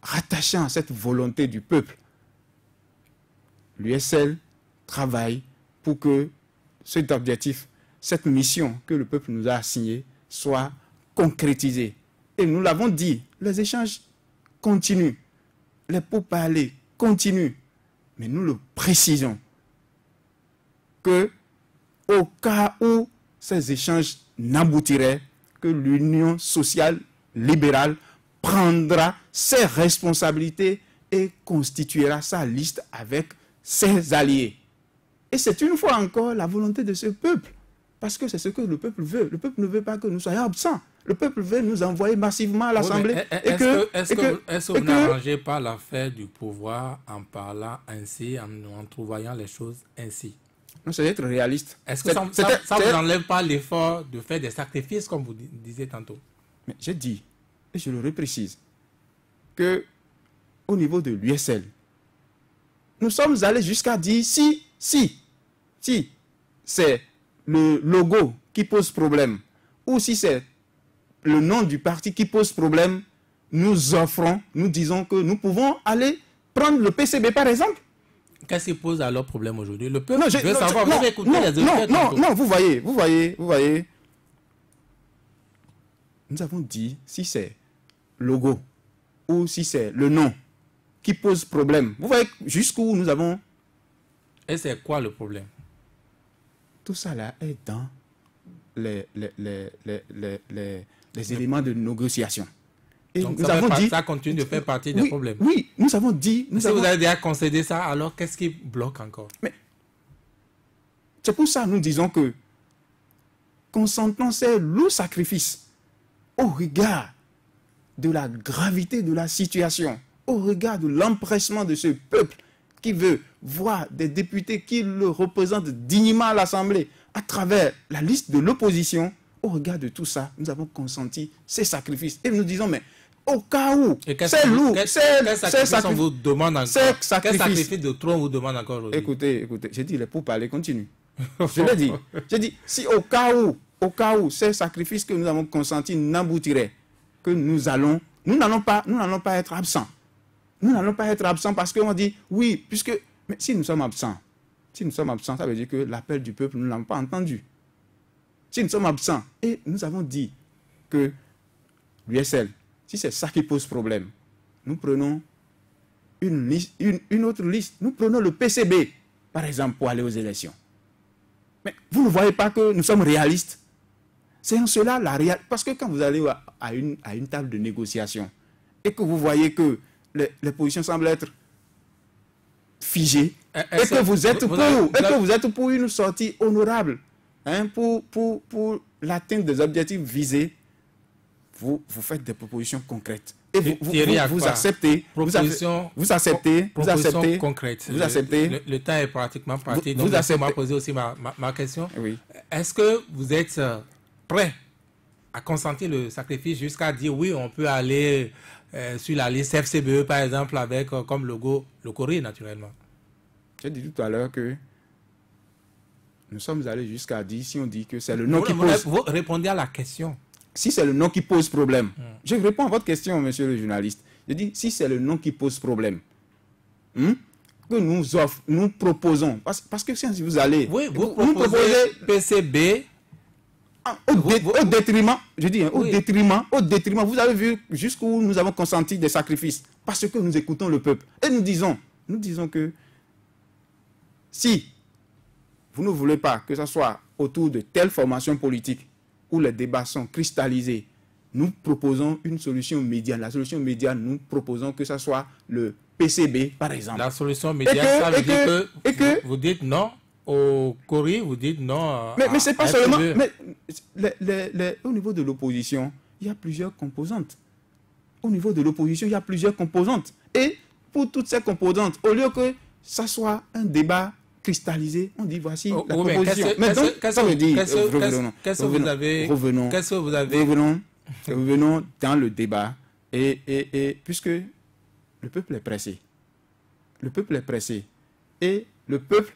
rattachant à cette volonté du peuple, l'USL travaille pour que cet objectif, cette mission que le peuple nous a assignée, soit concrétisée. Et nous l'avons dit, les échanges continuent, les pourparlers continuent, mais nous le précisons que au cas où ces échanges n'aboutiraient, que l'Union sociale libérale prendra ses responsabilités et constituera sa liste avec ses alliés. Et c'est une fois encore la volonté de ce peuple, parce que c'est ce que le peuple veut. Le peuple ne veut pas que nous soyons absents. Le peuple veut nous envoyer massivement à l'Assemblée. Est-ce que vous n'arrangez pas l'affaire du pouvoir en parlant ainsi, en entrevoyant les choses ainsi? Non, c'est d'être réaliste. Est-ce que ça ne vous enlève pas l'effort de faire des sacrifices, comme vous disiez tantôt? Mais j'ai dit, et je le reprécise, que au niveau de l'USL, nous sommes allés jusqu'à dire si c'est le logo qui pose problème, ou si c'est le nom du parti qui pose problème, nous offrons, nous disons que nous pouvons aller prendre le PCB par exemple. Qu'est-ce qui pose alors problème aujourd'hui? Le peuple veut savoir. Vous avez écouté les auditeurs. Non, vous voyez. Nous avons dit si c'est logo ou si c'est le nom qui pose problème. Vous voyez jusqu'où nous avons... Et c'est quoi le problème? Tout ça là est dans les éléments de négociation. Et donc nous avons dit, ça continue de faire partie des problèmes. Oui, nous avons dit... Si vous avez déjà concédé ça, alors qu'est-ce qui bloque encore? Mais c'est pour ça que nous disons que consentant ces lourds sacrifices au regard de la gravité de la situation, au regard de l'empressement de ce peuple qui veut voir des députés qui le représentent dignement à l'Assemblée à travers la liste de l'opposition, au regard de tout ça, nous avons consenti ces sacrifices. Et nous disons, mais au cas où, c'est lourd, quel sacrifice on vous demande encore? Quel sacrifice de trop on vous demande encore aujourd'hui? Écoutez, j'ai dit, les pourparlers continuent. Je l'ai dit. J'ai dit, si au cas où ces sacrifices que nous avons consentis n'aboutiraient, que nous n'allons pas être absents. Nous n'allons pas être absents parce qu'on dit, oui, puisque, mais si nous sommes absents, Si nous sommes absents, ça veut dire que l'appel du peuple, nous ne l'avons pas entendu. Si nous sommes absents, et nous avons dit que l'USL, si c'est ça qui pose problème, nous prenons une autre liste. Nous prenons le PCB, par exemple, pour aller aux élections. Mais vous ne voyez pas que nous sommes réalistes? C'est en cela la réalité. Parce que quand vous allez à une table de négociation et que vous voyez que les positions semblent être figées, et que vous êtes pour une sortie honorable, hein, pour l'atteinte des objectifs visés, vous faites des propositions concrètes. Et vous acceptez. Vous acceptez. Concrète. Vous acceptez. Le temps est pratiquement parti. Donc, laissez-moi poser aussi ma question. Oui. Est-ce que vous êtes prêt à consentir le sacrifice jusqu'à dire oui, on peut aller sur la liste FCBE, par exemple, avec comme logo le Corée, naturellement? J'ai dit tout à l'heure que nous sommes allés jusqu'à dire, si on dit que c'est le nom qui pose... Vous répondez à la question. Si c'est le nom qui pose problème, je réponds à votre question, monsieur le journaliste. Je dis, si c'est le nom qui pose problème, que nous proposons, parce que si vous allez... Oui, vous proposez PCB... Au détriment, je dis, au détriment, vous avez vu jusqu'où nous avons consenti des sacrifices, parce que nous écoutons le peuple. Et nous disons que si vous ne voulez pas que ce soit autour de telle formation politique où les débats sont cristallisés, nous proposons une solution médiane. La solution médiane, nous proposons que ce soit le PCB, par exemple. La solution médiane, ça veut dire que vous dites non au Corée, vous dites non mais c'est pas seulement... Mais au niveau de l'opposition, il y a plusieurs composantes. Au niveau de l'opposition, il y a plusieurs composantes. Et pour toutes ces composantes, au lieu que ça soit un débat cristallisé, on dit voici la proposition. Mais donc, ça veut dire, revenons dans le débat, et puisque le peuple est pressé. Le peuple est pressé. Et le peuple,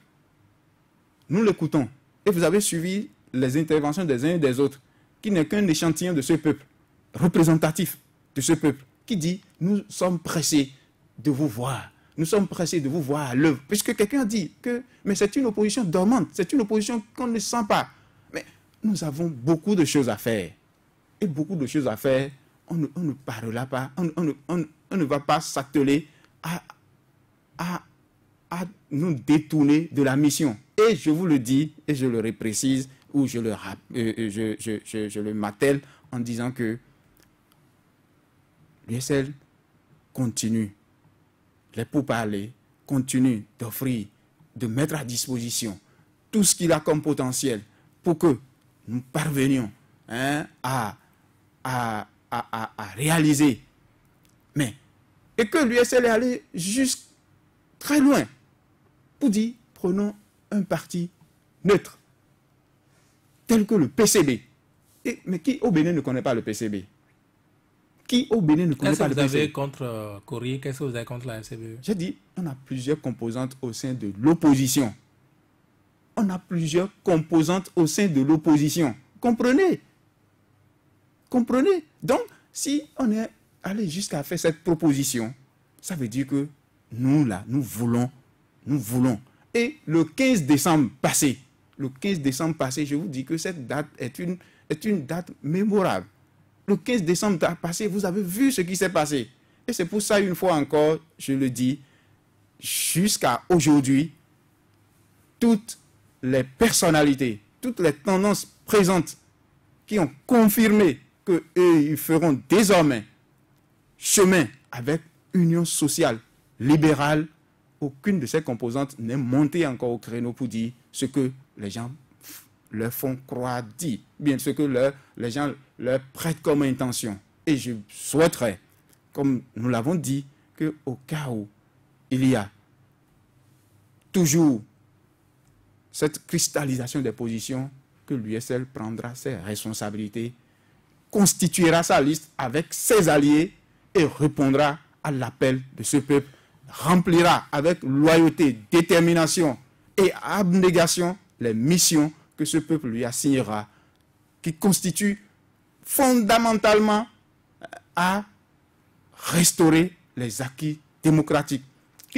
nous l'écoutons. Et vous avez suivi les interventions des uns et des autres, qui n'est qu'un échantillon de ce peuple, représentatif de ce peuple, qui dit, nous sommes pressés de vous voir. Nous sommes pressés de vous voir à l'œuvre. Puisque quelqu'un dit que mais c'est une opposition dormante, c'est une opposition qu'on ne sent pas. Mais nous avons beaucoup de choses à faire. Et beaucoup de choses à faire, on ne parlera pas, on ne va pas s'atteler à nous détourner de la mission. Et je vous le dis, et je le reprécise, ou je le martèle en disant que l'USL continue. Les pourparlers continuent d'offrir, de mettre à disposition tout ce qu'il a comme potentiel pour que nous parvenions à réaliser. Mais, et que l'USL est allé jusqu'à très loin pour dire, prenons un parti neutre, tel que le PCB. Mais qui au Bénin ne connaît pas le PCB? Qui au Bénin ne connaît pas le PCB? Qu'est-ce que vous avez contre Corée? Qu'est-ce que vous avez contre la FCBE? J'ai dit, on a plusieurs composantes au sein de l'opposition. On a plusieurs composantes au sein de l'opposition. Comprenez? Comprenez? Donc, si on est allé jusqu'à faire cette proposition, ça veut dire que nous, là, nous voulons. Et le 15 décembre passé, je vous dis que cette date est une date mémorable. Le 15 décembre passé, vous avez vu ce qui s'est passé. Et c'est pour ça, une fois encore, je le dis, jusqu'à aujourd'hui, toutes les personnalités, toutes les tendances présentes qui ont confirmé qu'eux, ils feront désormais chemin avec Union sociale libérale, aucune de ces composantes n'est montée encore au créneau pour dire ce que les gens leur font croire dire, bien ce que les gens leur prêtent comme intention. Et je souhaiterais, comme nous l'avons dit, qu'au cas où il y a toujours cette cristallisation des positions, que l'USL prendra ses responsabilités, constituera sa liste avec ses alliés et répondra à l'appel de ce peuple, remplira avec loyauté, détermination et abnégation les missions que ce peuple lui assignera, qui constituent fondamentalement à restaurer les acquis démocratiques,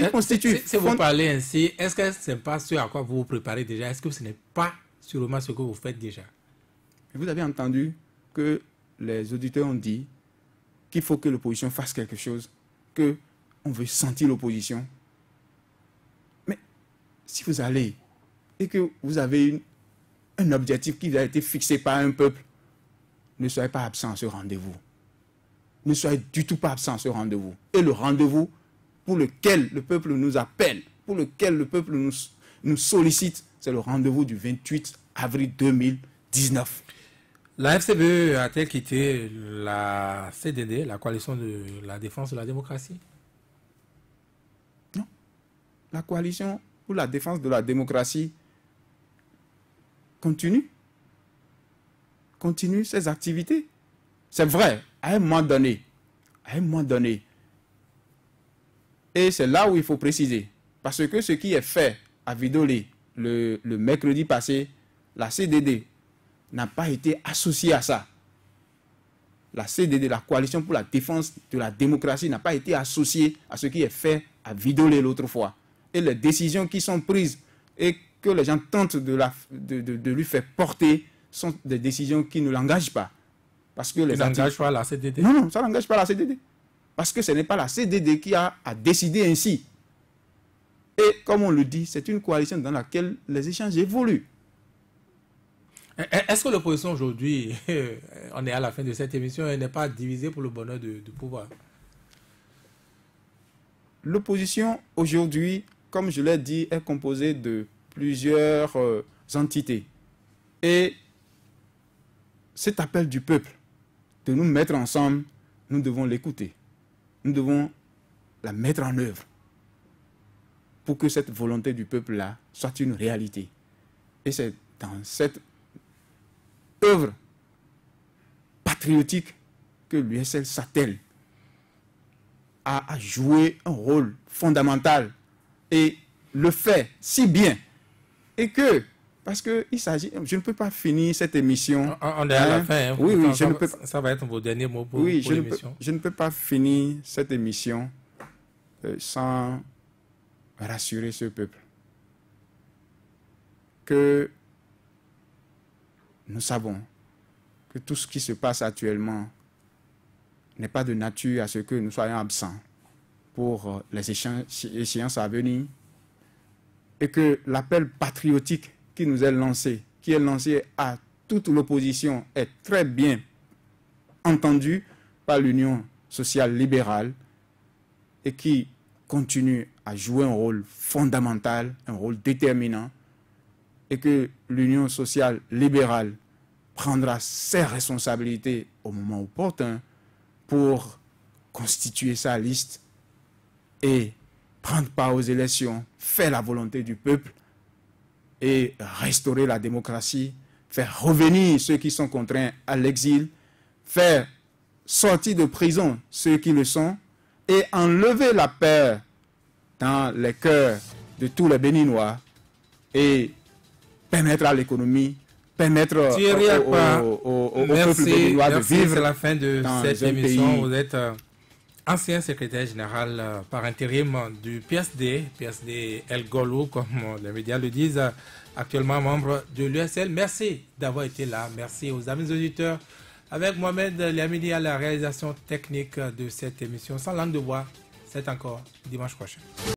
qui constitue... Si vous parlez ainsi, est-ce que ce n'est pas ce à quoi vous vous préparez déjà? Est-ce que ce n'est pas sûrement ce que vous faites déjà? Vous avez entendu que les auditeurs ont dit qu'il faut que l'opposition fasse quelque chose, qu'on veut sentir l'opposition. Mais si vous allez et que vous avez un objectif qui a été fixé par un peuple, ne soyez pas absent à ce rendez-vous. Ne soyez du tout pas absent à ce rendez-vous. Et le rendez-vous pour lequel le peuple nous appelle, pour lequel le peuple nous sollicite, c'est le rendez-vous du 28 avril 2019. La FCBE a-t-elle quitté la CDD, la coalition de la défense de la démocratie? Non. La coalition pour la défense de la démocratie continue ses activités. C'est vrai, à un moment donné, et c'est là où il faut préciser, parce que ce qui est fait à Vidolé le mercredi passé, la CDD n'a pas été associée à ça. La CDD, la coalition pour la défense de la démocratie, n'a pas été associée à ce qui est fait à Vidolé l'autre fois. Et les décisions qui sont prises et que les gens tentent de lui faire porter sont des décisions qui ne l'engagent pas. Parce que les n'engagent pas la CDD? Non, ça n'engage pas la CDD. Parce que ce n'est pas la CDD qui a décidé ainsi. Et comme on le dit, c'est une coalition dans laquelle les échanges évoluent. Est-ce que l'opposition aujourd'hui, on est à la fin de cette émission, elle n'est pas divisée pour le bonheur du pouvoir? L'opposition aujourd'hui, comme je l'ai dit, est composée de plusieurs entités. Et cet appel du peuple de nous mettre ensemble, nous devons l'écouter. Nous devons la mettre en œuvre pour que cette volonté du peuple-là soit une réalité. Et c'est dans cette œuvre patriotique que l'USL s'attelle à jouer un rôle fondamental et le fait si bien. Et que, parce que il s'agit, je ne peux pas finir cette émission. On est à la fin. Oui, ça va être vos derniers mots pour l'émission. Je ne peux pas finir cette émission sans rassurer ce peuple que nous savons que tout ce qui se passe actuellement n'est pas de nature à ce que nous soyons absents pour les échéances à venir et que l'appel patriotique qui nous est lancé, qui est lancé à toute l'opposition, est très bien entendu par l'Union sociale libérale et qui continue à jouer un rôle fondamental, un rôle déterminant, et que l'Union sociale libérale prendra ses responsabilités au moment opportun pour constituer sa liste et prendre part aux élections, faire la volonté du peuple et restaurer la démocratie, faire revenir ceux qui sont contraints à l'exil, faire sortir de prison ceux qui le sont et enlever la peur dans les cœurs de tous les Béninois et permettre à l'économie, permettre au peuple béninois de vivre. C'est la fin de cette émission. Vous êtes ancien secrétaire général par intérim du PSD El Golo, comme les médias le disent, actuellement membre de l'USL. Merci d'avoir été là. Merci aux amis auditeurs. Avec Mohamed Liamidi à la réalisation technique de cette émission. Sans langue de bois, c'est encore dimanche prochain.